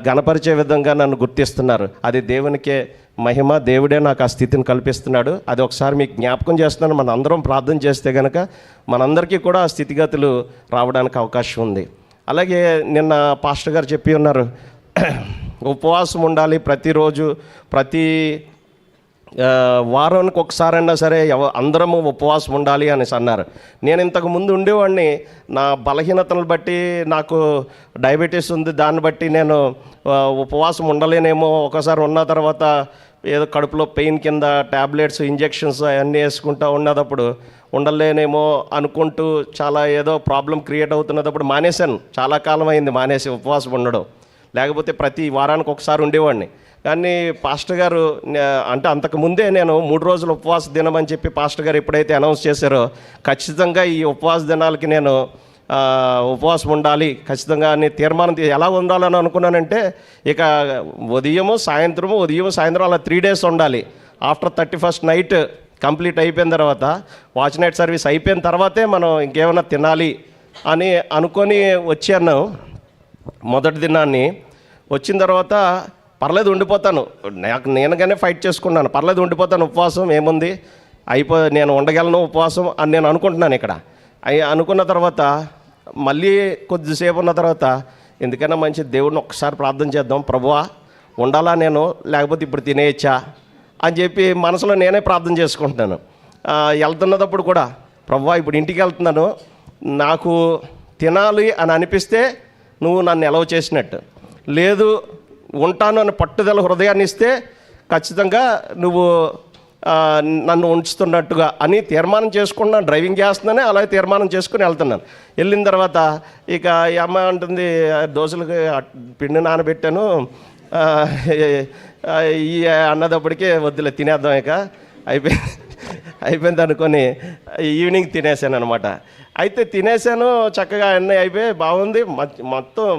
గణపరిచే విధంగా నన్ను గుర్తిస్తున్నారు. అది దేవునికే మహిమ, దేవుడే నాకు ఆ స్థితిని కల్పిస్తున్నాడు. అది ఒకసారి మీకు జ్ఞాపకం చేస్తున్నాను. మన అందరం ప్రార్థన చేస్తే కనుక మనందరికీ కూడా ఆ స్థితిగతులు రావడానికి అవకాశం ఉంది. అలాగే నిన్న పాస్టర్ గారు చెప్పి ఉన్నారు, ఉపవాసం ఉండాలి ప్రతిరోజు, ప్రతి వారానికి ఒకసారైనా సరే అందరము ఉపవాసం ఉండాలి అనేసి అన్నారు. నేను ఇంతకు ముందు ఉండేవాడిని, నా బలహీనతలను బట్టి నాకు డయాబెటీస్ ఉంది, దాన్ని బట్టి నేను ఉపవాసం ఉండలేనేమో, ఒకసారి ఉన్న తర్వాత ఏదో కడుపులో పెయిన్ కింద ట్యాబ్లెట్స్ ఇంజెక్షన్స్ అవన్నీ వేసుకుంటూ ఉన్నదప్పుడు ఉండలేనేమో అనుకుంటూ చాలా ఏదో ప్రాబ్లం క్రియేట్ అవుతున్నప్పుడు మానేశాను. చాలా కాలం అయింది మానేసి ఉపవాసం ఉండడం. లేకపోతే ప్రతి వారానికి ఒకసారి ఉండేవాడిని. కానీ పాస్టర్ గారు అంటే అంతకుముందే నేను 3 రోజులు ఉపవాస దినం అని చెప్పి పాస్టర్ గారు ఎప్పుడైతే అనౌన్స్ చేశారో ఖచ్చితంగా ఈ ఉపవాస దినాలకి నేను ఉపవాసం ఉండాలి ఖచ్చితంగా అని తీర్మానం ఎలా ఉండాలని అనుకున్నానంటే ఇక ఉదయం సాయంత్రం అలా 3 days ఉండాలి. ఆఫ్టర్ 31st నైట్ కంప్లీట్ అయిపోయిన తర్వాత, వాచ్ నైట్ సర్వీస్ అయిపోయిన తర్వాతే మనం ఇంకేమైనా తినాలి అని అనుకొని వచ్చాను. మొదటి దినాన్ని వచ్చిన తర్వాత పర్లేదు ఉండిపోతాను, నేనుగానే ఫైట్ చేసుకున్నాను, పర్లేదు ఉండిపోతాను, ఉపవాసం ఏముంది, నేను ఉండగలను ఉపవాసం అని నేను అనుకుంటున్నాను. ఇక్కడ అనుకున్న తర్వాత మళ్ళీ కొద్దిసేపు ఉన్న తర్వాత ఎందుకైనా మంచి దేవుడిని ఒక్కసారి ప్రార్థన చేద్దాం, ప్రభువా ఉండాలా నేను, లేకపోతే ఇప్పుడు తినేయచ్చా అని చెప్పి మనసులో నేనే ప్రార్థన చేసుకుంటున్నాను. వెళ్తున్నప్పుడు కూడా ప్రభువా ఇప్పుడు ఇంటికి వెళ్తున్నాను, నాకు తినాలి అని అనిపిస్తే నువ్వు నన్ను ఎలవ చేసినట్టు, లేదు ఉంటాను అని పట్టుదల హృదయాన్ని ఇస్తే ఖచ్చితంగా నువ్వు నన్ను ఉంచుతున్నట్టుగా అని తీర్మానం చేసుకున్నాను. డ్రైవింగ్ చేస్తున్నానే అలాగే తీర్మానం చేసుకుని వెళ్తున్నాను. వెళ్ళిన తర్వాత ఇక ఈ అమ్మ అంటుంది, దోశలకు పిండి నానబెట్టాను ఈ అన్నదప్పటికీ వద్దులే తినేద్దాం, ఇక అయిపోయింది అనుకొని ఈవినింగ్ తినేసాను అనమాట. అయితే తినేసాను చక్కగా అన్నీ అయిపోయి బాగుంది. మొత్తం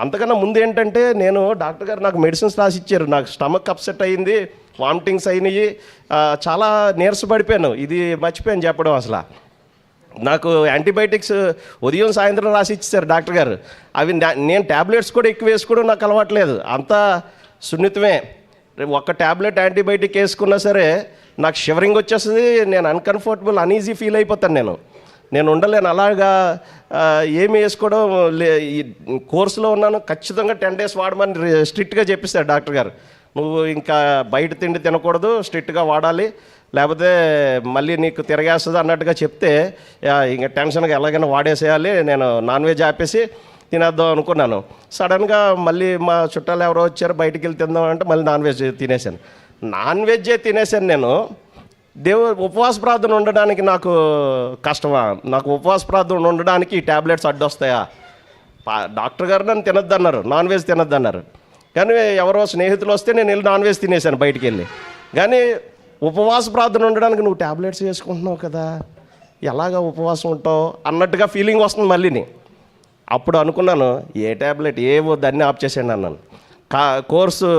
అంతకన్నా ముందు ఏంటంటే నేను డాక్టర్ గారు నాకు మెడిసిన్స్ రాసి ఇచ్చారు. నాకు స్టమక్ అప్సెట్ అయ్యింది, వామిటింగ్స్ అయినాయి, చాలా నీరసపడిపోయాను. ఇది మర్చిపోయాను చెప్పడం. అసలు నాకు యాంటీబయాటిక్స్ ఉదయం సాయంత్రం రాసి ఇచ్చారు డాక్టర్ గారు. అవి నేను ట్యాబ్లెట్స్ కూడా ఎక్కువ వేసుకోవడం నాకు అలవాట్లేదు, అంతా సున్నితమే. ఒక్క ట్యాబ్లెట్ యాంటీబయాటిక్ వేసుకున్నా సరే నాకు షివరింగ్ వచ్చేస్తుంది, నేను అన్కంఫర్టబుల్ అనీజీ ఫీల్ అయిపోతాను. నేను ఉండలేను అలాగా. ఏమి వేసుకోవడం కోర్సులో ఉన్నాను, ఖచ్చితంగా 10 days వాడమని స్ట్రిక్ట్గా చెప్పిస్తాడు డాక్టర్ గారు. నువ్వు ఇంకా బయట తిండి తినకూడదు, స్ట్రిక్ట్గా వాడాలి, లేకపోతే మళ్ళీ నీకు తిరగేస్తుంది అన్నట్టుగా చెప్తే ఇంకా టెన్షన్గా ఎలాగైనా వాడేసేయాలి. నేను నాన్ వెజ్ ఆపేసి తినేద్దాం అనుకున్నాను. సడన్గా మళ్ళీ మా చుట్టాలు ఎవరో వచ్చారు, బయటికి వెళ్ళి తిందాం అంటే మళ్ళీ నాన్ వెజ్ తినేసాను. నాన్ వెజ్జే తినేసాను నేను. ఉపవాస ప్రార్థన ఉండడానికి నాకు కష్టమా? నాకు ఉపవాస ప్రార్థన ఉండడానికి ఈ ట్యాబ్లెట్స్ అడ్డొస్తాయా? డాక్టర్ గారు నన్ను తినొద్దన్నారు, నాన్ వెజ్ తినొద్దన్నారు. కానీ ఎవరో స్నేహితులు వస్తే నేను వెళ్ళి నాన్ వెజ్ తినేసాను బయటికి వెళ్ళి. కానీ ఉపవాస ప్రార్థన ఉండడానికి నువ్వు ట్యాబ్లెట్స్ వేసుకుంటున్నావు కదా, ఎలాగా ఉపవాసం ఉంటావు అన్నట్టుగా ఫీలింగ్ వస్తుంది మళ్ళీని. అప్పుడు అనుకున్నాను ఏ ట్యాబ్లెట్ ఏవో దాన్ని ఆఫ్ చేసాను అన్నాను. కోర్సు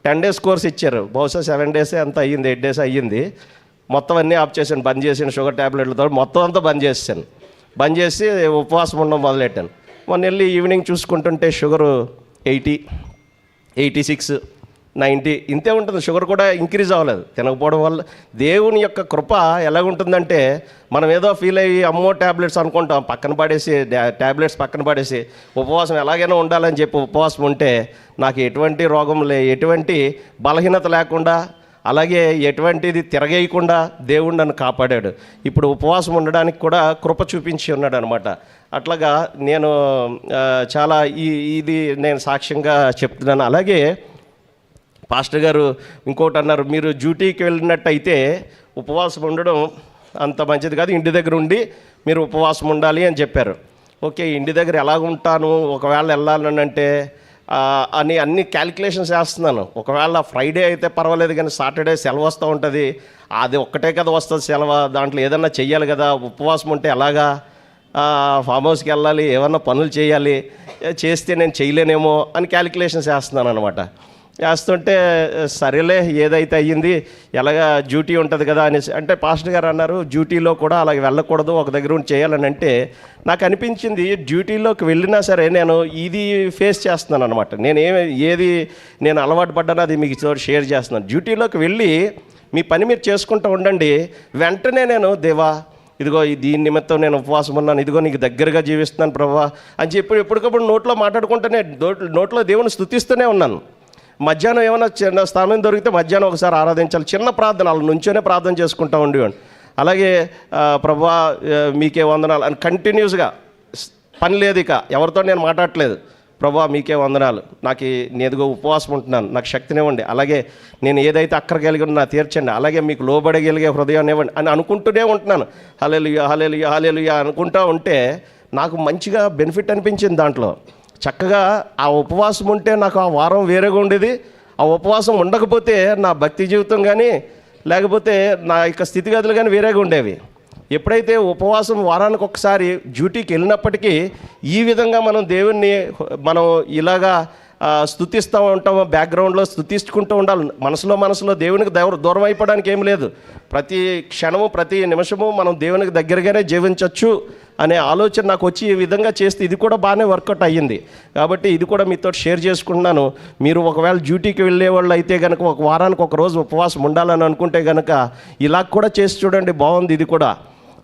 10 days కోర్స్ ఇచ్చారు, బహుశా 7 days అంత అయ్యింది, 8 days అయ్యింది. మొత్తం అన్నీ ఆఫ్ చేశాను, బంద్ చేసాను. షుగర్ ట్యాబ్లెట్లతో మొత్తం అంతా బంద్ చేసాను. బంద్ చేసి ఉపవాసం ఉండడం మొదలెట్టాను. మొన్న వెళ్ళి ఈవినింగ్ చూసుకుంటుంటే షుగరు 80, 86, 90 ఇంతే ఉంటుంది. షుగర్ కూడా ఇంక్రీజ్ అవ్వలేదు తినకపోవడం వల్ల. దేవుని యొక్క కృప ఎలాగుంటుందంటే మనం ఏదో ఫీల్ అయ్యి అమ్మో ట్యాబ్లెట్స్ అనుకుంటాం, పక్కన పడేసి ట్యాబ్లెట్స్ పక్కన పడేసి ఉపవాసం ఎలాగైనా ఉండాలని చెప్పి ఉపవాసం ఉంటే నాకు ఎటువంటి రోగం ఎటువంటి బలహీనత లేకుండా, అలాగే ఎటువంటిది తిరగేయకుండా దేవుడు నన్ను కాపాడాడు. ఇప్పుడు ఉపవాసం ఉండడానికి కూడా కృప చూపించి ఉన్నాడు అనమాట. అట్లాగా నేను చాలా ఇది నేను సాక్ష్యంగా చెప్తున్నాను. అలాగే పాస్టర్ గారు ఇంకోటి అన్నారు, మీరు డ్యూటీకి వెళ్ళినట్టయితే ఉపవాసం ఉండడం అంత మంచిది కాదు, ఇంటి దగ్గర ఉండి మీరు ఉపవాసం ఉండాలి అని చెప్పారు. ఓకే, ఇంటి దగ్గర ఎలాగ ఉంటాను, ఒకవేళ వెళ్ళాలని అంటే అన్ని క్యాలిక్యులేషన్స్ వేస్తున్నాను. ఒకవేళ ఫ్రైడే అయితే పర్వాలేదు, కానీ సాటర్డే సెలవు వస్తూ ఉంటుంది, అది ఒక్కటే కదా వస్తుంది సెలవు, దాంట్లో ఏదన్నా చెయ్యాలి కదా, ఉపవాసం ఉంటే ఎలాగా, ఫామ్ హౌస్కి వెళ్ళాలి, ఏమన్నా పనులు చేయాలి, చేస్తే నేను చేయలేనేమో అని క్యాలిక్యులేషన్స్ వేస్తున్నాను అనమాట. వేస్తుంటే సరేలే ఏదైతే అయ్యింది, ఎలాగా డ్యూటీ ఉంటుంది కదా అనేసి అంటే పాస్టర్ గారు అన్నారు డ్యూటీలో కూడా అలాగే వెళ్ళకూడదు, ఒక దగ్గర ఉండి చేయాలని. అంటే నాకు అనిపించింది డ్యూటీలోకి వెళ్ళినా సరే నేను ఇది ఫేస్ చేస్తున్నాను అనమాట. ఏది నేను అలవాటు పడ్డానో అది మీకు షేర్ చేస్తున్నాను. డ్యూటీలోకి వెళ్ళి మీ పని మీరు చేసుకుంటూ ఉండండి, వెంటనే నేను దేవా ఇదిగో దీని నిమిత్తం నేను ఉపవాసం ఉన్నాను, ఇదిగో నీకు దగ్గరగా జీవిస్తున్నాను ప్రభువా అని చెప్పి ఎప్పటికప్పుడు నోట్లో మాట్లాడుకుంటూనే నోట్లో దేవుని స్తుతిస్తూనే ఉన్నాను. మధ్యాహ్నం ఏమైనా చిన్న స్థానం దొరికితే మధ్యాహ్నం ఒకసారి ఆరాధించాలి, చిన్న ప్రార్థన వాళ్ళ నుంచోనే ప్రార్థన చేసుకుంటూ ఉండేవాడిని. అలాగే ప్రభువా మీకే వందనాలు అని కంటిన్యూస్గా, పని లేదు ఇక ఎవరితో నేను మాట్లాడట్లేదు, ప్రభువా మీకే వందనాలు, నాకు నేదుగో ఉపవాసం ఉంటున్నాను, నాకు శక్తినివ్వండి, అలాగే నేను ఏదైతే అక్కడికి నా తీర్చండి, అలాగే మీకు లోబడగలిగే హృదయాన్ని ఇవ్వండి అని అనుకుంటూనే ఉంటున్నాను. హల్లెలూయా హల్లెలూయా హల్లెలూయా అనుకుంటూ ఉంటే నాకు మంచిగా బెనిఫిట్ అనిపించింది. దాంట్లో చక్కగా ఆ ఉపవాసం ఉంటే నాకు ఆ వారం వేరేగా ఉండేది, ఆ ఉపవాసం ఉండకపోతే నా భక్తి జీవితం కానీ లేకపోతే నా యొక్క స్థితిగతులు కానీ వేరేగా ఉండేవి. ఎప్పుడైతే ఉపవాసం వారానికి ఒకసారి డ్యూటీకి వెళ్ళినప్పటికీ ఈ విధంగా మనం దేవుణ్ణి మనం ఇలాగా స్తుతిస్తూ ఉంటాము, బ్యాక్గ్రౌండ్లో స్తుతించుకుంటూ ఉండాలి. మనసులో దేవునికి దూరం అయిపోవడానికి ఏం లేదు. ప్రతి క్షణము ప్రతి నిమిషము మనం దేవునికి దగ్గరగానే జీవించవచ్చు అనే ఆలోచన నాకు వచ్చి ఈ విధంగా చేస్తే ఇది కూడా బాగానే వర్కౌట్ అయ్యింది. కాబట్టి ఇది కూడా మీతో షేర్ చేసుకుంటున్నాను. మీరు ఒకవేళ డ్యూటీకి వెళ్ళే వాళ్ళు అయితే కనుక ఒక వారానికి ఒక రోజు ఉపవాసం ఉండాలని అనుకుంటే కనుక ఇలా కూడా చేసి చూడండి, బాగుంది ఇది కూడా.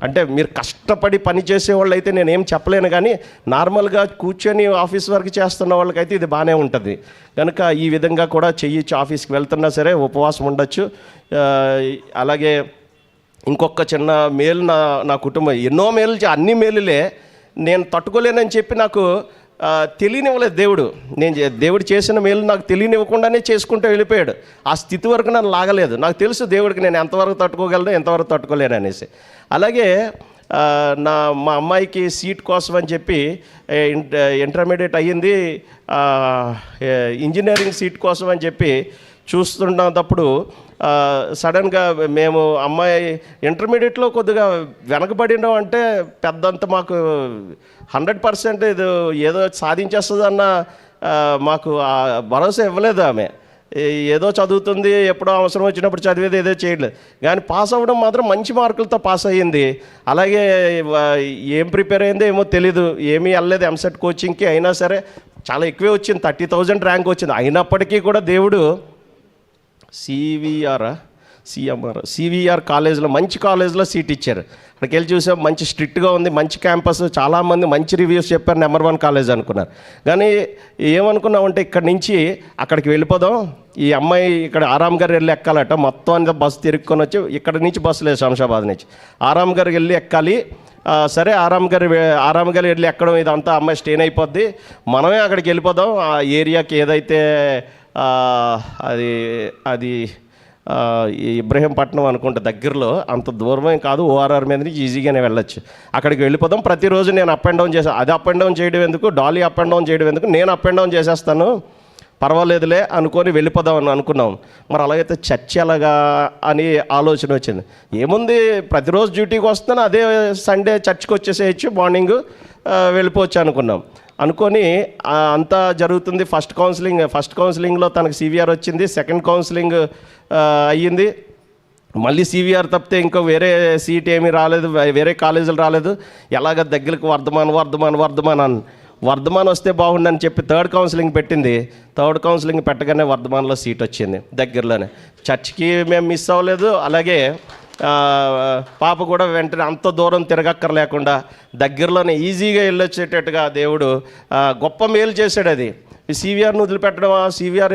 అంటే మీరు కష్టపడి పని చేసేవాళ్ళు అయితే నేనేం చెప్పలేను, కానీ నార్మల్గా కూర్చొని ఆఫీస్ వర్క్ చేస్తున్న వాళ్ళకైతే ఇది బాగానే ఉంటుంది. కనుక ఈ విధంగా కూడా చెయ్యొచ్చు, ఆఫీస్కి వెళ్తున్నా సరే ఉపవాసం ఉండొచ్చు. అలాగే ఇంకొక చిన్న మేలు నా కుటుంబం, ఎన్నో మేలు అన్ని మేలులే నేను తట్టుకోలేనని చెప్పి నాకు తెలియనివ్వలేదు దేవుడు. దేవుడు చేసిన మేలు నాకు తెలియనివ్వకుండానే చేసుకుంటూ వెళ్ళిపోయాడు. ఆ స్థితి వరకు నన్ను లాగలేదు. నాకు తెలుసు దేవుడికి నేను ఎంతవరకు తట్టుకోగలను ఎంతవరకు తట్టుకోలేను అనేసి. అలాగే మా అమ్మాయికి సీట్ కోసం అని చెప్పి ఇంటర్మీడియట్ అయ్యింది, ఇంజనీరింగ్ సీట్ కోసం అని చెప్పి చూస్తున్నప్పుడు సడన్గా మేము అమ్మాయి ఇంటర్మీడియట్లో కొద్దిగా వెనకబడినాం అంటే పెద్దంత మాకు 100% ఇది ఏదో సాధించేస్తుందన్న మాకు భరోసా ఇవ్వలేదు. ఆమె ఏదో చదువుతుంది, ఎప్పుడో అవసరం వచ్చినప్పుడు చదివేది ఏదో చేయట్లేదు, కానీ పాస్ అవ్వడం మాత్రం మంచి మార్కులతో పాస్ అయ్యింది. అలాగే ఏం ప్రిపేర్ అయిందో ఏమో తెలీదు, ఏమీ వెళ్ళలేదు ఎంసెట్ కోచింగ్కి. అయినా సరే చాలా ఎక్కువే వచ్చింది, 30,000 ర్యాంక్ వచ్చింది. అయినప్పటికీ కూడా దేవుడు సివిఆర్ కాలేజ్లో మంచి కాలేజ్లో సీట్ ఇచ్చారు. అక్కడికి వెళ్ళి చూసాం, మంచి స్ట్రిక్ట్గా ఉంది, మంచి క్యాంపస్, చాలామంది మంచి రివ్యూస్ చెప్పారు, నెంబర్ 1 కాలేజ్ అనుకున్నారు. కానీ ఏమనుకున్నామంటే ఇక్కడి నుంచి అక్కడికి వెళ్ళిపోదాం, ఈ అమ్మాయి ఇక్కడ ఆరామ్ గారు వెళ్ళి ఎక్కాలట, మొత్తం అంతా బస్సు తిరుక్కొని వచ్చి ఇక్కడ నుంచి బస్సు లేదు శంషాబాద్ నుంచి ఆరామ్ గారు వెళ్ళి ఎక్కాలి. సరే ఆరామ్ గారు వెళ్ళి ఎక్కడం ఇదంతా అమ్మాయి స్టేన్ అయిపోద్ది, మనమే అక్కడికి వెళ్ళిపోదాం, ఆ ఏరియాకి ఏదైతే అది ఇబ్రహీంపట్నం అనుకుంటే దగ్గరలో, అంత దూరమేం కాదు, ఓఆర్ఆర్ మీద నుంచి ఈజీగానే వెళ్ళొచ్చు, అక్కడికి వెళ్ళిపోదాం. ప్రతిరోజు నేను అప్ అండ్ డౌన్ చేసాను, అది అప్ అండ్ డౌన్ చేయడం ఎందుకు, డాలీ అప్ అండ్ డౌన్ చేయడం ఎందుకు, నేను అప్ అండ్ డౌన్ చేసేస్తాను, పర్వాలేదులే అనుకొని వెళ్ళిపోదామని అనుకున్నాం. మరి అలాగైతే చర్చ్ ఎలాగా అని ఆలోచన వచ్చింది. ఏముంది, ప్రతిరోజు డ్యూటీకి వస్తున్నాను, అదే సండే చర్చ్కి వచ్చేసేయచ్చు, మార్నింగ్ వెళ్ళిపోవచ్చు అనుకొని అంతా జరుగుతుంది. ఫస్ట్ కౌన్సిలింగ్లో తనకు సివిఆర్ వచ్చింది, సెకండ్ కౌన్సిలింగ్ అయ్యింది, మళ్ళీ సివిఆర్ తప్పితే ఇంకో వేరే సీట్ ఏమీ రాలేదు, వేరే కాలేజీలు రాలేదు. ఎలాగ దగ్గరికి వర్ధమాన్ వర్ధమాన్ వస్తే బాగుండని చెప్పి థర్డ్ కౌన్సిలింగ్ పెట్టింది. థర్డ్ కౌన్సిలింగ్ పెట్టగానే వర్ధమాన్లో సీట్ వచ్చింది దగ్గరలోనే. చర్చ్కి మేము మిస్ అవ్వలేదు, అలాగే పాప కూడా వెంటనే అంత దూరం తిరగక్కర్లేకుండా దగ్గరలోనే ఈజీగా వెళ్ళొచ్చేటట్టుగా దేవుడు గొప్ప మేలు చేశాడు. అది సివిఆర్ను వదిలిపెట్టడం, సివిఆర్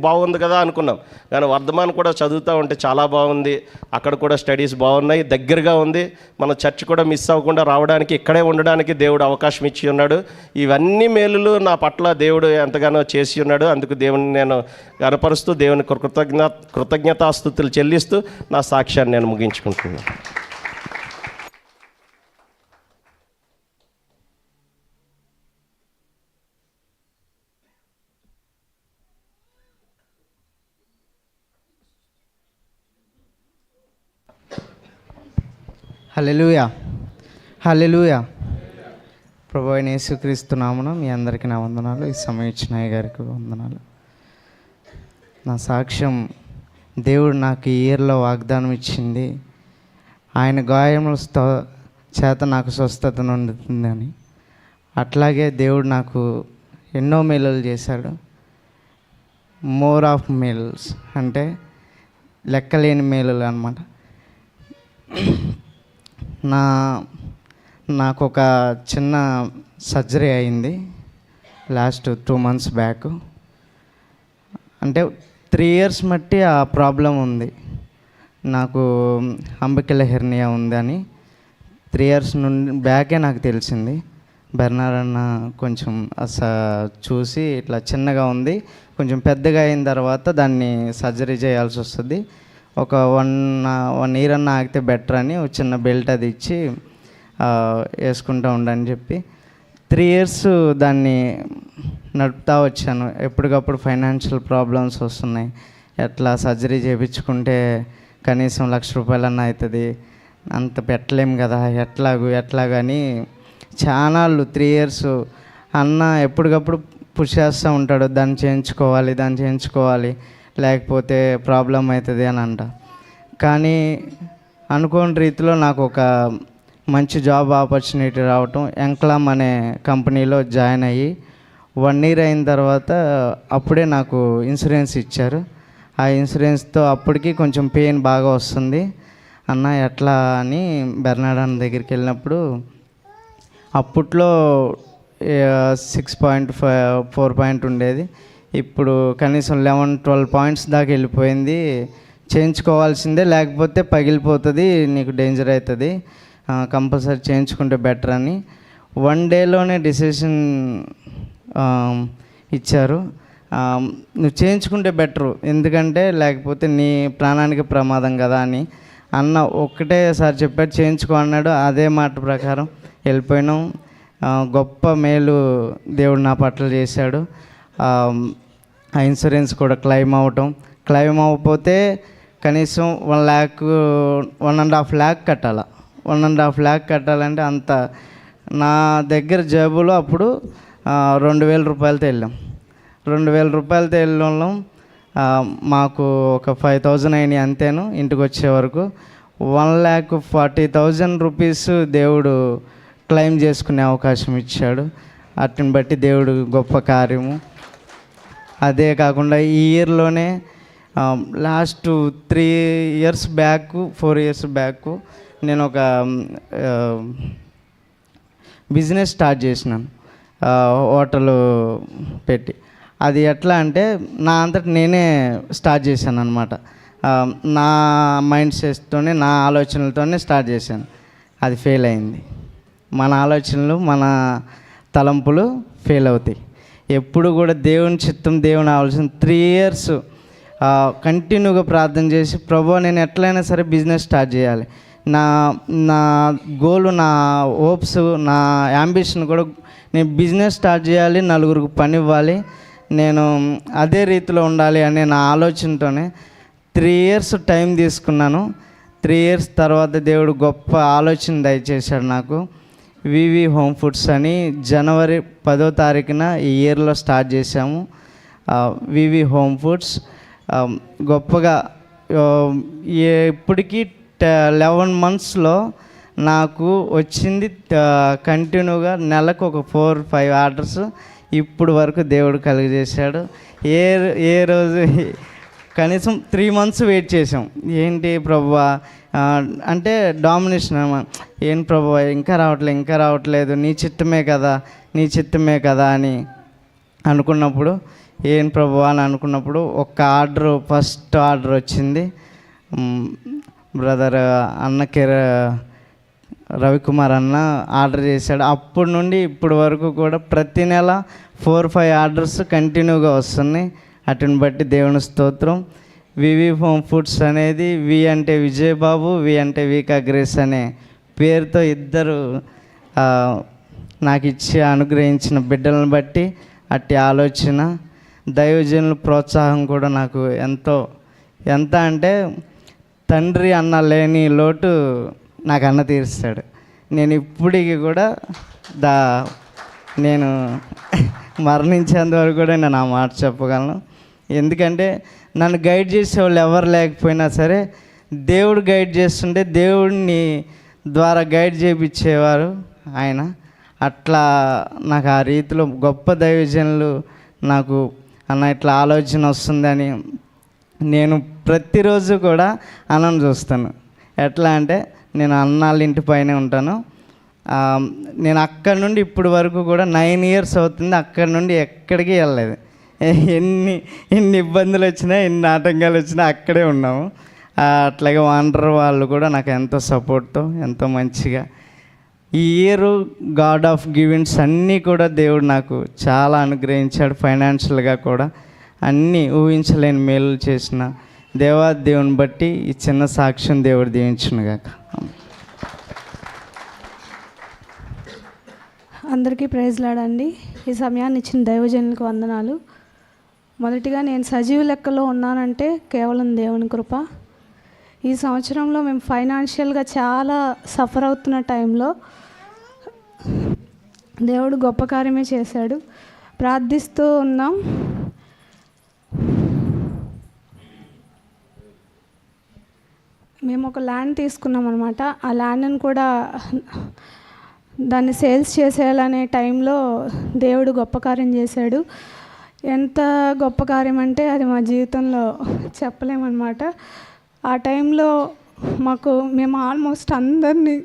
బాగుంది కదా అనుకున్నాం, కానీ వర్ధమాన్ కూడా చదువుతూ ఉంటే చాలా బాగుంది. అక్కడ కూడా స్టడీస్ బాగున్నాయి, దగ్గరగా ఉంది. మన చర్చ్ కూడా మిస్ అవ్వకుండా రావడానికి, ఇక్కడే ఉండడానికి దేవుడు అవకాశం ఇచ్చి ఉన్నాడు. ఇవన్నీ మేలులు నా పట్ల దేవుడు ఎంతగానో చేసి ఉన్నాడు. అందుకు దేవుని నేను గనపరుస్తూ దేవుని కృతజ్ఞతాస్తుతులు చెల్లిస్తూ నా సాక్ష్యాన్ని నేను ముగించుకుంటున్నాను. హల్లెలూయా, హల్లెలూయా. ప్రభు అయిన యేసుక్రీస్తు నామమున మీ అందరికీ నా వందనాలు. ఈ సమయం ఇచ్చిన అయ్య గారికి వందనాలు. నా సాక్ష్యం, దేవుడు నాకు ఈ ఇయర్లో వాగ్దానం ఇచ్చింది, ఆయన గాయముల చేత నాకు స్వస్థత నొందుతుందని. అట్లాగే దేవుడు నాకు ఎన్నో మేలులు చేశాడు. మోర్ ఆఫ్ మేల్స్ అంటే లెక్కలేని మేలులు అన్నమాట. నాకు ఒక చిన్న సర్జరీ అయింది లాస్ట్ 2 months బ్యాక్. అంటే 3 years మట్టి ఆ ప్రాబ్లం ఉంది నాకు. అంబికల హెర్నియా ఉందని 3 years నుండి బ్యాకే నాకు తెలిసింది. బెర్నాడ్ అన్న కొంచెం చూసి ఇట్లా చిన్నగా ఉంది, కొంచెం పెద్దగా అయిన తర్వాత దాన్ని సర్జరీ చేయాల్సి వస్తుంది, ఒక 1 year అన్న ఆగితే బెటర్ అని ఒక చిన్న బెల్ట్ అది ఇచ్చి వేసుకుంటూ ఉండని చెప్పి 3 years దాన్ని నడుపుతూ వచ్చాను. ఎప్పటికప్పుడు ఫైనాన్షియల్ ప్రాబ్లమ్స్ వస్తున్నాయి. ఎట్లా సర్జరీ చేయించుకుంటే కనీసం ₹1,00,000 అవుతుంది, అంత పెట్టలేం కదా, ఎట్లాగని చాలా 3 years అన్న ఎప్పటికప్పుడు పుష్ చేస్తూ ఉంటాడు, దాన్ని చేయించుకోవాలి లేకపోతే ప్రాబ్లం అవుతుంది అని అంట. కానీ అనుకోని రీతిలో నాకు ఒక మంచి జాబ్ ఆపర్చునిటీ రావటం, ఎంక్లామ్ అనే కంపెనీలో జాయిన్ అయ్యి 1 year అయిన తర్వాత అప్పుడే నాకు ఇన్సూరెన్స్ ఇచ్చారు. ఆ ఇన్సూరెన్స్తో అప్పటికి కొంచెం పెయిన్ బాగా వస్తుంది అన్న, ఎట్లా అని బెర్నాడ్ అన్న దగ్గరికి వెళ్ళినప్పుడు అప్పట్లో 6.4 ఉండేది, ఇప్పుడు కనీసం 11-12 points దాకా వెళ్ళిపోయింది. చేయించుకోవాల్సిందే, లేకపోతే పగిలిపోతుంది, నీకు డేంజర్ అవుతుంది, కంపల్సరీ చేయించుకుంటే బెటర్ అని 1 dayలోనే డిసిషన్ ఇచ్చారు. నువ్వు చేయించుకుంటే బెటరు, ఎందుకంటే లేకపోతే నీ ప్రాణానికి ప్రమాదం కదా అని అన్న ఒక్కటేసారి చెప్పాడు. చేయించుకో అన్నాడు, అదే మాట ప్రకారం వెళ్ళిపోయినాం. గొప్ప మేలు దేవుడు నా పట్ల చేశాడు. ఆ ఇన్సూరెన్స్ కూడా క్లెయిమ్ అవ్వకపోతే కనీసం 1 lakh 1.5 lakh కట్టాలి. 1.5 lakh కట్టాలంటే అంత. నా దగ్గర జేబులో అప్పుడు ₹2,000 వెళ్ళాం. ₹2,000 వెళ్ళడం మాకు ఒక 5,000 అయినాయి అంతేను. ఇంటికి వచ్చే వరకు ₹1,40,000 దేవుడు క్లెయిమ్ చేసుకునే అవకాశం ఇచ్చాడు. వాటిని బట్టి దేవుడు గొప్ప కార్యము. అదే కాకుండా ఈ ఇయర్లోనే last 3 years back 4 years back నేను ఒక బిజినెస్ స్టార్ట్ చేసినాను, హోటల్ పెట్టి. అది ఎట్లా అంటే నా అంతటి నేనే స్టార్ట్ చేశాను అనమాట. నా మైండ్ సెట్తోనే, నా ఆలోచనలతోనే స్టార్ట్ చేశాను. అది ఫెయిల్ అయింది. మన ఆలోచనలు, మన తలంపులు ఫెయిల్ అవుతాయి. ఎప్పుడు కూడా దేవుని చిత్తం, దేవుని ఆలోచన 3 years కంటిన్యూగా ప్రార్థన చేసి, ప్రభువా నేను ఎట్లయినా సరే బిజినెస్ స్టార్ట్ చేయాలి, నా గోలు, నా హోప్స్, నా యాంబిషన్ కూడా నేను బిజినెస్ స్టార్ట్ చేయాలి, నలుగురికి పని ఇవ్వాలి, నేను అదే రీతిలో ఉండాలి అనే నా ఆలోచనతోనే 3 years టైం తీసుకున్నాను. 3 years తర్వాత దేవుడు గొప్ప ఆలోచన దయచేశాడు నాకు. వివి హోమ్ ఫుడ్స్ అని January 10th ఈ ఇయర్లో స్టార్ట్ చేశాము. వివి హోమ్ ఫుడ్స్ గొప్పగా ఇప్పటికీ 11 monthsలో నాకు వచ్చింది కంటిన్యూగా నెలకు ఒక 4-5 ఆర్డర్స్ ఇప్పుడు వరకు దేవుడు కలిగజేశాడు. ఏ రోజు కనీసం 3 months వెయిట్ చేసాం. ఏంటి ప్రభువా అంటే డామినేషన్ ఏం ప్రభువా ఇంకా రావట్లేదు నీ చిత్తమే కదా అని అనుకున్నప్పుడు, ఏం ప్రభువా అని అనుకున్నప్పుడు ఫస్ట్ ఆర్డర్ వచ్చింది. బ్రదర్ రవికుమార్ అన్న ఆర్డర్ చేశాడు. అప్పటి నుండి ఇప్పటి వరకు కూడా ప్రతి నెల 4-5 ఆర్డర్స్ కంటిన్యూగా వస్తున్నాయి. అటుని బట్టి దేవుని స్తోత్రం. వివి హోమ్ ఫుడ్స్ అనేది వి అంటే విజయబాబు, వి అంటే వికా గ్రేస్ అనే పేరుతో ఇద్దరు నాకు ఇచ్చి అనుగ్రహించిన బిడ్డలను బట్టి అట్టి ఆలోచన, దైవజనుల ప్రోత్సాహం కూడా నాకు ఎంత అంటే తండ్రి అన్న లేని లోటు నాకు అన్న తీరుస్తాడు. నేను ఇప్పటికి కూడా నేను మరణించేంత వరకు కూడా నేను ఆ మాట చెప్పగలను. ఎందుకంటే నన్ను గైడ్ చేసే వాళ్ళు ఎవరు లేకపోయినా సరే దేవుడు గైడ్ చేస్తుంటే దేవుడిని ద్వారా గైడ్ చేయించేవారు ఆయన. అట్లా నాకు ఆ రీతిలో గొప్ప దైవజనులు నాకు అన్న ఇట్లా ఆలోచన వస్తుందని నేను ప్రతిరోజు కూడా అన్నను చూస్తాను. ఎట్లా అంటే నేను అన్నాళ్ళ ఇంటి పైనే ఉంటాను. నేను అక్కడి నుండి ఇప్పటి వరకు కూడా 9 years అవుతుంది. అక్కడి నుండి ఎక్కడికి వెళ్ళలేదు. ఎన్ని ఇబ్బందులు వచ్చినా, ఎన్ని ఆటంకాలు వచ్చినా అక్కడే ఉన్నాము. అట్లాగే వాండర్ వాళ్ళు కూడా నాకు ఎంతో సపోర్ట్తో ఎంతో మంచిగా ఈ ఇయర్ గాడ్ ఆఫ్ గివింగ్స్ అన్నీ కూడా దేవుడు నాకు చాలా అనుగ్రహించాడు. ఫైనాన్షియల్గా కూడా అన్నీ ఊహించలేని మేలు చేసిన దేవుని బట్టి ఈ చిన్న సాక్ష్యం దేవుడు దీవించునుగాక. అందరికీ ప్రైజ్ లాడండి. ఈ సమయాన్ని ఇచ్చిన దైవజనులకు వందనాలు. మొదటిగా నేను సజీవ లెక్కలో ఉన్నానంటే కేవలం దేవుని కృప. ఈ సంవత్సరంలో మేము ఫైనాన్షియల్గా చాలా సఫర్ అవుతున్న టైంలో దేవుడు గొప్ప కార్యమే చేశాడు. ప్రార్థిస్తూ ఉన్నాం. మేము ఒక ల్యాండ్ తీసుకున్నాం అనమాట. ఆ ల్యాండ్ని కూడా దాన్ని సేల్స్ చేసేయాలనే టైంలో దేవుడు గొప్ప కార్యం చేశాడు. ఎంత గొప్ప కార్యం అంటే అది మా జీవితంలో చెప్పలేమన్నమాట. ఆ టైంలో మేము ఆల్మోస్ట్ అందరినీ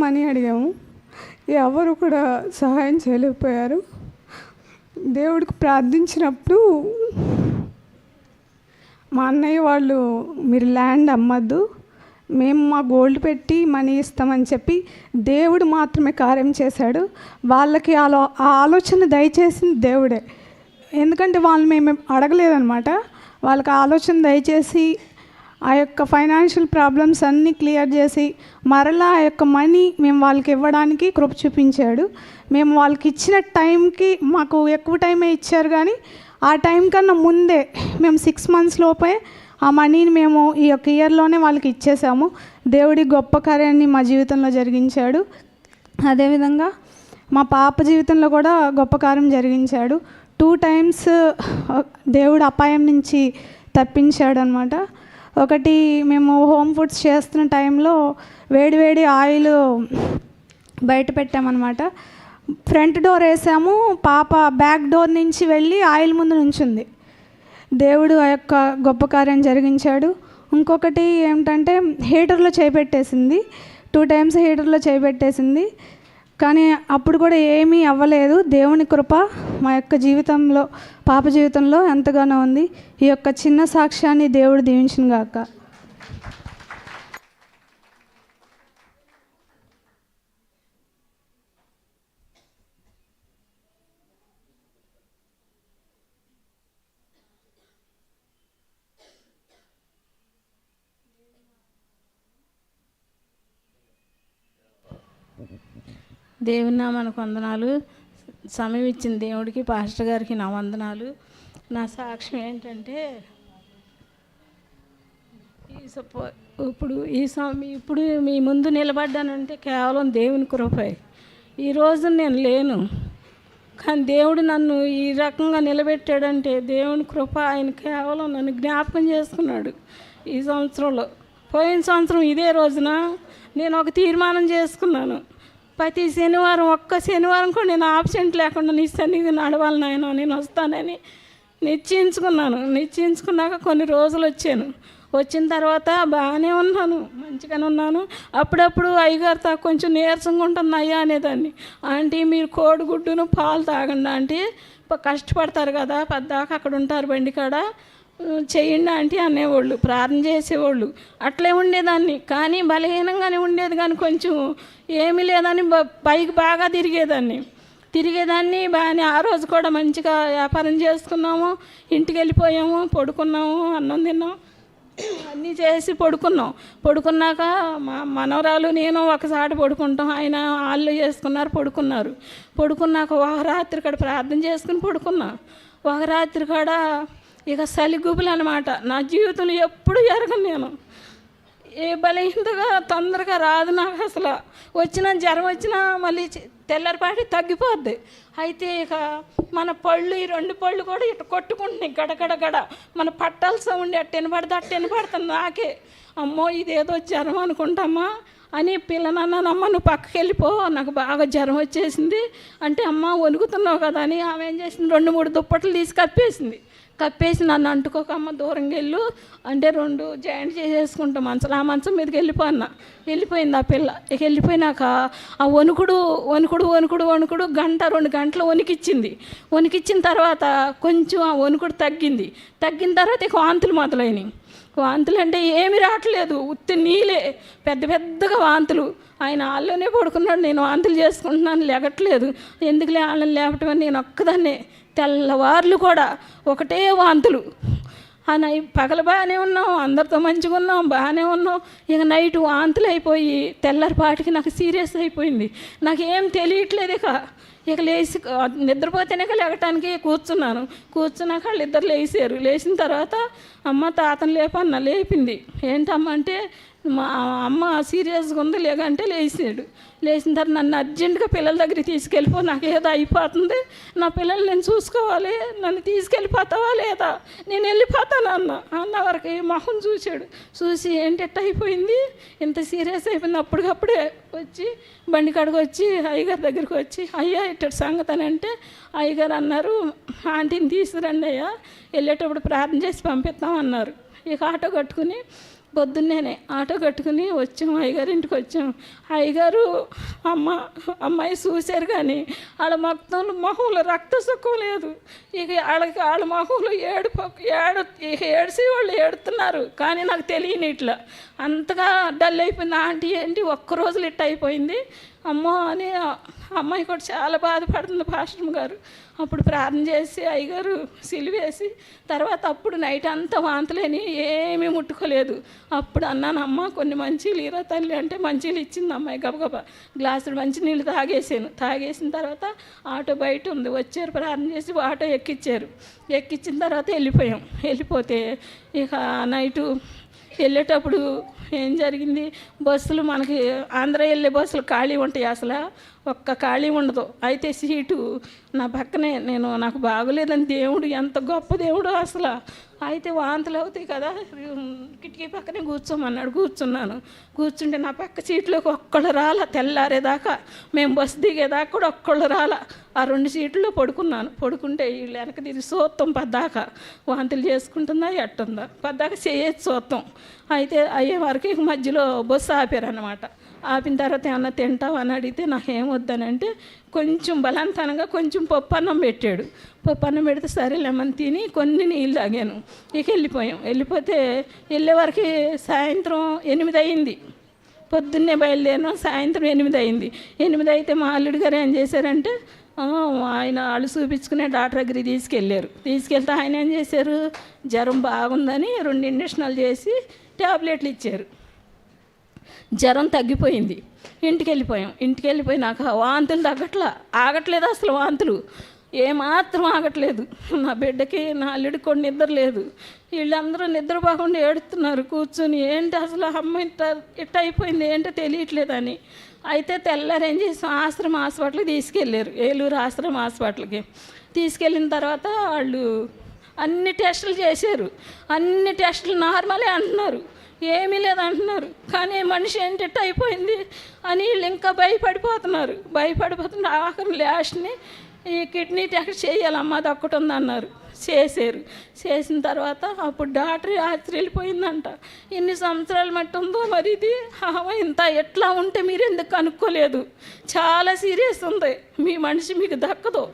మనీ అడిగాము. ఎవరు కూడా సహాయం చేయలేకపోయారు. దేవుడికి ప్రార్థించినప్పుడు మా అన్నయ్య వాళ్ళు మీరు ల్యాండ్ అమ్మద్దు, మేము మా గోల్డ్ పెట్టి మనీ ఇస్తామని చెప్పి దేవుడు మాత్రమే కార్యం చేశాడు. వాళ్ళకి ఆ ఆలోచన దయచేసింది దేవుడే. ఎందుకంటే వాళ్ళు మేము అడగలేదన్నమాట. వాళ్ళకి ఆలోచన దయచేసి ఆ యొక్క ఫైనాన్షియల్ ప్రాబ్లమ్స్ అన్నీ క్లియర్ చేసి మరలా ఆ యొక్క మనీ మేము వాళ్ళకి ఇవ్వడానికి కృప చూపించాడు. మేము వాళ్ళకి ఇచ్చిన టైంకి మాకు ఎక్కువ టైమే ఇచ్చారు, కానీ ఆ టైం కన్నా ముందే మేము 6 months లోపే ఆ మనీని మేము ఈ యొక్క ఇయర్లోనే వాళ్ళకి ఇచ్చేసాము. దేవుడి గొప్ప కార్యాన్ని మా జీవితంలో జరిగించాడు. అదేవిధంగా మా పాప జీవితంలో కూడా గొప్ప కార్యం జరిగించాడు. 2 times దేవుడు అపాయం నుంచి తప్పించాడు అనమాట. ఒకటి మేము హోమ్ ఫుడ్స్ చేస్తున్న టైంలో వేడి ఆయిల్ బయట పెట్టామన్నమాట. ఫ్రంట్ డోర్ వేసాము, పాప బ్యాక్ డోర్ నుంచి వెళ్ళి ఆయిల్ ముందు నుంచుంది. దేవుడు ఆ యొక్క గొప్ప కార్యం జరిగించాడు. ఇంకొకటి ఏమిటంటే హీటర్లో చేపెట్టేసింది. 2 times హీటర్లో చేపెట్టేసింది, కానీ అప్పుడు కూడా ఏమీ అవ్వలేదు. దేవుని కృప మా యొక్క జీవితంలో, పాప జీవితంలో ఎంతగానో ఉంది. ఈ యొక్క చిన్న సాక్ష్యాన్ని దేవుడు దీవించును గాక. దేవుని నామానికి వందనాలు. సమయం ఇచ్చిన దేవుడికి, పాస్టర్ గారికి నా వందనాలు. నా సాక్ష్యం ఏంటంటే, ఈ ఇప్పుడు మీ ముందు నిలబడ్డానంటే కేవలం దేవుని కృపే. ఈరోజు నేను లేను, కానీ దేవుడు నన్ను ఈ రకంగా నిలబెట్టాడంటే దేవుని కృప. ఆయన కేవలం నన్ను జ్ఞాపకం చేసుకున్నాడు ఈ సంవత్సరంలో. పోయిన సంవత్సరం ఇదే రోజున నేను ఒక తీర్మానం చేసుకున్నాను. ప్రతి శనివారం, ఒక్క శనివారం కూడా నేను ఆబ్సెంట్ లేకుండా నీ సన్నిధి నడవాలి నాయన, నేను వస్తానని నిశ్చయించుకున్నాను. నిశ్చయించుకున్నాక కొన్ని రోజులు వచ్చాను. వచ్చిన తర్వాత బాగానే ఉన్నాను, మంచిగానే ఉన్నాను. అప్పుడప్పుడు అయ్యగారితో కొంచెం నీరసంగా ఉంటుంది అయ్యా అనేదాన్ని. ఆంటీ మీరు కోడిగుడ్డును పాలు తాగండి ఆంటీ, కష్టపడతారు కదా పద్దాక అక్కడ ఉంటారు బండి కాడ, చెయ్యండి ఆంటీ అనేవాళ్ళు, ప్రార్థన చేసేవాళ్ళు. అట్లే ఉండేదాన్ని, కానీ బలహీనంగానే ఉండేది. కానీ కొంచెం ఏమీ లేదని పైకి బాగా తిరిగేదాన్ని బాగానే. ఆ రోజు కూడా మంచిగా వ్యాపారం చేసుకున్నాము, ఇంటికి వెళ్ళిపోయాము, పడుకున్నాము, అన్నం తిన్నాం, అన్నీ చేసి పడుకున్నాక మా మనవరాలు నేను ఒకసారి పడుకుంటాం. ఆయన వాళ్ళు చేసుకున్నారు, పడుకున్నాక ఒక రాత్రి కాడ ప్రార్థన చేసుకుని పడుకున్నా. ఒక రాత్రి కాడ ఇక సలిగుబులు అనమాట. నా జీవితంలో ఎప్పుడు జరగను నేను, ఏ బలహీనతగా తొందరగా రాదు నాకు. అసలు జ్వరం వచ్చినా మళ్ళీ తెల్లరిపాటి తగ్గిపోద్ది. అయితే ఇక మన పళ్ళు, ఈ 2 పళ్ళు కూడా ఇటు కొట్టుకుంటున్నాయి గడగడగడ. మన పట్టాల సౌండ్ అట్టెని పడుతుంది నాకే. అమ్మో ఇదేదో జ్వరం అనుకుంటామా అని పిల్లనన్నానమ్మ నువ్వు పక్కకి వెళ్ళిపో, నాకు బాగా జ్వరం వచ్చేసింది అంటే, అమ్మ వణుకుతున్నావు కదా అని ఆమె ఏం చేసింది, 2-3 దుప్పట్లు తీసి కప్పేసి నన్ను అంటుకోకమ్మ దూరంగా వెళ్ళు అంటే 2 జాయింట్ చేసేసుకుంటాం మంచం. ఆ మంచం మీదకి వెళ్ళిపోయింది ఆ పిల్ల. ఇక వెళ్ళిపోయినాక ఆ వణుకుడు గంట 2 గంటలు వణికిచ్చిన తర్వాత కొంచెం ఆ వణుకుడు తగ్గిన తర్వాత ఇక వాంతులు మొదలైనవి. వాంతులు అంటే ఏమి రావట్లేదు, ఉత్తి నీళ్ళే, పెద్దగా వాంతులు. ఆయన వాళ్ళనే పడుకున్నాడు, నేను వాంతులు చేసుకుంటున్నాను, లేగట్లేదు. ఎందుకులే వాళ్ళని లేపటం అని నేను ఒక్కదాన్నే. తెల్లవార్లు కూడా ఒకటే వాంతులు. పగలు బాగానే ఉన్నాం, అందరితో మంచిగా ఉన్నాం, బాగానే ఉన్నాం. ఇక నైట్ వాంతులు అయిపోయి తెల్లరిపాటికి నాకు సీరియస్ అయిపోయింది. నాకేం తెలియట్లేదు. ఇక లేచి నిద్రపోతేనే లేగటానికి కూర్చున్నాక వాళ్ళిద్దరు లేచిన తర్వాత అమ్మ తాతను లేపింది. ఏంటమ్మ అంటే మా అమ్మ సీరియస్గా ఉంది లేకంటే లేచిన తర్వాత నన్ను అర్జెంటుగా పిల్లల దగ్గరికి తీసుకెళ్ళిపో, నాకు ఏదో అయిపోతుంది, నా పిల్లల్ని నేను చూసుకోవాలి, నన్ను తీసుకెళ్ళిపోతావా లేదా, నేను వెళ్ళిపోతాను అన్న వరకు మొహం చూసి ఏంటట్ట అయిపోయింది, ఇంత సీరియస్ అయిపోయింది. అప్పటికప్పుడే వచ్చి బండి కాడికి వచ్చి అయ్యగారి దగ్గరికి వచ్చి, అయ్యా ఇట్టటి సంగతి అని అంటే అయ్యగారు అన్నారు, ఆంటీని తీసుకురండి అయ్యా, వెళ్ళేటప్పుడు ప్రార్థన చేసి పంపిస్తాం అన్నారు. ఇక పొద్దున్నేనే ఆటో కట్టుకుని వచ్చాం, అయ్యగారింటికి వచ్చాం. అయ్యగారు అమ్మాయి చూశారు, కానీ వాళ్ళ మొహంలో రక్త సుఖం లేదు. ఇక వాళ్ళ మొహంలో ఏడిసి వాళ్ళు ఏడుతున్నారు, కానీ నాకు తెలియని ఇట్లా అంతగా డల్ అయిపోయింది. ఆంటీ ఏంటి ఒక్కరోజులు ఇట్ట అయిపోయింది అమ్మో అని అమ్మాయి కూడా చాలా బాధపడుతుంది. పాస్టర్ గారు అప్పుడు ప్రార్థన చేసి అయ్యగారు సిలివేసి తర్వాత అప్పుడు నైట్ అంతా వాంతులేని ఏమీ ముట్టుకోలేదు. అప్పుడు అన్నాను, అమ్మ కొన్ని మంచినీళ్ళు ఇరా తల్లి అంటే మంచినీళ్ళు ఇచ్చింది అమ్మాయి. గబగబా గ్లాసులు మంచినీళ్ళు తాగేసిన తర్వాత ఆటో బయట ఉంది, వచ్చారు ప్రార్థన చేసి ఆటో ఎక్కించిన తర్వాత వెళ్ళిపోతే ఇక నైటు వెళ్ళేటప్పుడు ఏం జరిగింది, బస్సులు మనకి ఆంధ్ర వెళ్ళే బస్సులు ఖాళీ ఉంటాయి, అసలు ఒక్క ఖాళీ ఉండదు. అయితే సీటు నా పక్కనే, నాకు బాగోలేదని దేవుడు ఎంత గొప్ప దేవుడు అసలు. అయితే వాంతులు అవుతాయి కదా, కిటికీ పక్కనే కూర్చోమన్నాడు. కూర్చుంటే నా పక్క సీట్లోకి ఒక్కళ్ళు రాలా. తెల్లారేదాకా మేము బస్సు దిగేదాకా కూడా ఒక్కళ్ళు రాలా. ఆ 2 సీట్లలో పడుకుంటే వీళ్ళు వెనక తిరిగి చూస్తాం పద్దాకా వాంతులు చేసుకుంటుందా ఎట్టుందా పద్దాకా చేయొచ్చు చూస్తాం. అయితే అయ్యే వరకు మధ్యలో బస్సు ఆపారన్నమాట. ఆపిన తర్వాత ఏమన్నా తింటావు అని అడిగితే నాకేం వద్దనంటే కొంచెం బలవంతంగా కొంచెం పప్పు అన్నం పెడితే సరేలేమని తిని కొన్ని నీళ్ళు తాగాను. ఇక వెళ్ళిపోతే వెళ్ళే వరకు సాయంత్రం 8 అయింది. పొద్దున్నే బయలుదేరినా సాయంత్రం 8 అయింది. 8 అయితే మా అల్లుడి గారు ఏం చేశారంటే ఆయన వాళ్ళు చూపించుకునే డాక్టర్ దగ్గరికి తీసుకెళ్తే ఆయన ఏం చేశారు, జ్వరం బాగుందని 2 ఇంజక్షన్లు చేసి ట్యాబ్లెట్లు ఇచ్చారు. జ్వరం తగ్గిపోయింది. ఇంటికి వెళ్ళిపోయినాక వాంతులు ఆగట్లేదు అసలు వాంతులు. ఏమాత్రం ఆగట్లేదు. నా బిడ్డకి నా అల్లుడికి కూడా నిద్ర లేదు. వీళ్ళందరూ నిద్రపోకుండా ఏడుస్తున్నారు కూర్చొని. ఏంటి అసలు అమ్మ ఇట్ట అయిపోయింది ఏంటో తెలియట్లేదని. అయితే తెల్లారు ఏం చేసాం, ఆశ్రమ హాస్పిటల్కి తీసుకెళ్ళారు, ఏలూరు ఆశ్రమ హాస్పిటల్కి. తీసుకెళ్ళిన తర్వాత వాళ్ళు అన్ని టెస్టులు చేశారు. అన్ని టెస్టులు నార్మలే అంటున్నారు, ఏమీ లేదంటున్నారు. కానీ మనిషి ఏంటి ఇట్ట అయిపోయింది అని వీళ్ళు ఇంకా భయపడిపోతున్నారు. ఆఖరి లాస్ట్ని ఈ కిడ్నీ టెస్ట్ చేయాలమ్మా, అది ఒక్కటి ఉందన్నారు. చేశారు. చేసిన తర్వాత అప్పుడు డాక్టర్ ఆశ్చర్యపోయిందంట. ఎన్ని సంవత్సరాలు మట్టి ఉందో మరి ఇది, ఇంత ఎట్లా ఉంటే మీరు ఎందుకు కనుక్కోలేదు, చాలా సీరియస్ ఉంది, మీ మనిషి మీకు దక్కదు,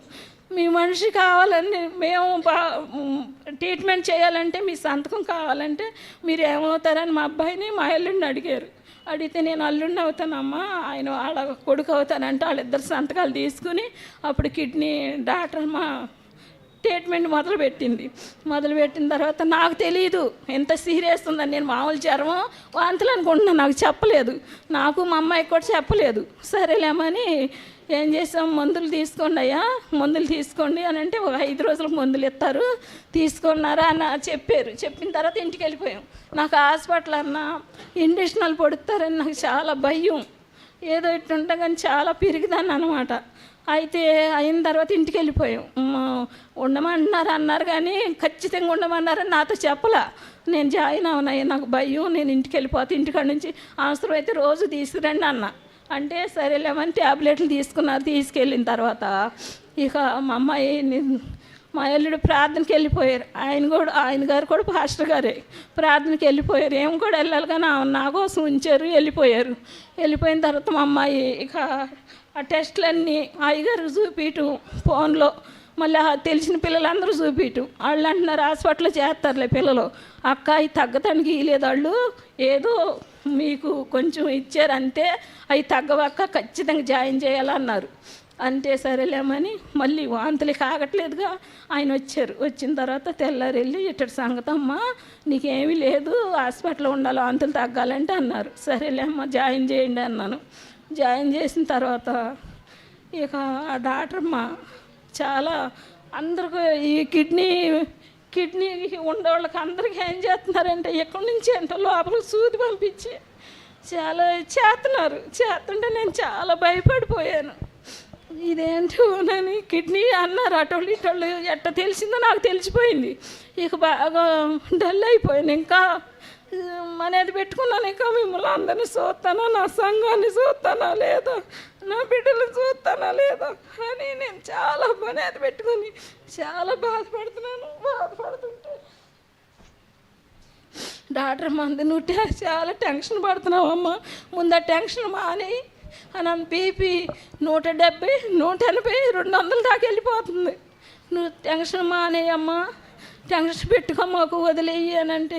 మీ మనిషి కావాలని మేము ట్రీట్మెంట్ చేయాలంటే మీ సంతకం కావాలంటే మీరు ఏమవుతారని మా అబ్బాయిని మా అల్లుడిని అడిగారు. అడిగితే నేను అల్లుడిని అవుతానమ్మా, ఆయన వాళ్ళ కొడుకు అవుతానంటే వాళ్ళిద్దరు సంతకాలు తీసుకుని అప్పుడు కిడ్నీ డాక్టర్ మా ట్రీట్మెంట్ మొదలుపెట్టిన తర్వాత నాకు తెలియదు ఎంత సీరియస్ ఉందని. నేను మామూలు జ్వరం వాంతులు అనుకుంటున్నాను, నాకు చెప్పలేదు, నాకు మా అమ్మాయికి కూడా చెప్పలేదు. సరేలేమని ఏం చేసాం, మందులు తీసుకోండి అయ్యా, మందులు తీసుకోండి అని అంటే ఒక 5 రోజులకు మందులు ఇస్తారు, తీసుకున్నారా అని చెప్పారు. చెప్పిన తర్వాత ఇంటికి వెళ్ళిపోయాం. నాకు హాస్పిటల్ అన్నా ఇంజక్షన్లు పొడుస్తారని నాకు చాలా భయం, ఏదో ఇట్టుంటా కానీ చాలా పెరిగిదాన్ని అనమాట. అయితే అయిన తర్వాత ఇంటికి వెళ్ళిపోయాం. అన్నారు కానీ ఖచ్చితంగా ఉండమన్నారని నాతో చెప్పలా. నేను జాయిన్ అవునాయి, నాకు భయం, నేను ఇంటికి వెళ్ళిపోతే ఇంటికాడ నుంచి అవసరమైతే రోజు తీసుకురండి అన్న. అంటే సరేలేమని ట్యాబ్లెట్లు తీసుకున్నారు. తీసుకెళ్ళిన తర్వాత ఇక మా అమ్మాయి మా అల్లుడు ప్రార్థనకి వెళ్ళిపోయారు. ఆయన గారు కూడా పాస్టర్ గారే ప్రార్థనకి వెళ్ళిపోయారు. ఏం కూడా వెళ్ళాలి కానీ నా కోసం ఉంచారు, వెళ్ళిపోయిన తర్వాత మా అమ్మాయి ఇక ఆ టెస్టులన్నీ అయ్యగారు చూపించటం ఫోన్లో, మళ్ళీ తెలిసిన పిల్లలందరూ చూపించటం. వాళ్ళు అంటున్నారు హాస్పిటల్లో చేస్తారులే పిల్లలు, అక్క అవి తగ్గటానికి ఇవ్వలేదు, వాళ్ళు ఏదో మీకు కొంచెం ఇచ్చారు అంతే, అవి తగ్గవక్క, ఖచ్చితంగా జాయిన్ చేయాలన్నారు. అంటే సరేలేమని మళ్ళీ వాంతులు కాగట్లేదుగా ఆయన వచ్చారు. వచ్చిన తర్వాత తెల్లారి వెళ్ళి ఇట్టడి సంగతమ్మా నీకేమీ లేదు, హాస్పిటల్లో ఉండాలి వాంతులు తగ్గాలంటే అన్నారు. సరేలేమ్మా జాయిన్ చేయండి అన్నాను. జాయిన్ చేసిన తర్వాత ఇక ఆ డాక్టర్ అమ్మ చాలా అందరికీ ఈ కిడ్నీ ఉండేవాళ్ళకి అందరికీ ఏం చేస్తున్నారంటే ఎక్కడి నుంచి అంటే లోపలికి సూది పంపించి చాలా చేస్తుంటే నేను చాలా భయపడిపోయాను. ఇదేంటో నని కిడ్నీ అన్నారు, అటోళ్ళు ఇటోళ్ళు ఎట్ట తెలిసిందో నాకు తెలిసిపోయింది. ఇక బాగా డల్ అయిపోయాను. ఇంకా అనేది పెట్టుకున్నాను, ఇంకా మిమ్మల్ని అందరినీ చూస్తానా, నా సంఘాన్ని చూస్తానా లేదా, నా బిడ్డలు చూస్తానా లేదా అని నేను చాలా అనేది పెట్టుకొని చాలా బాధపడుతుంటే డాక్టర్ మంది నువ్వు చాలా టెన్షన్ పడుతున్నావమ్మా, ముందు ఆ టెన్షన్ మాని అని బీపీ 170, 180, 200 దాకా వెళ్ళిపోతుంది. నువ్వు టెన్షన్ మానేయమ్మా, టెన్షన్ పెట్టుకోమాకు, వదిలేయి అని అంటే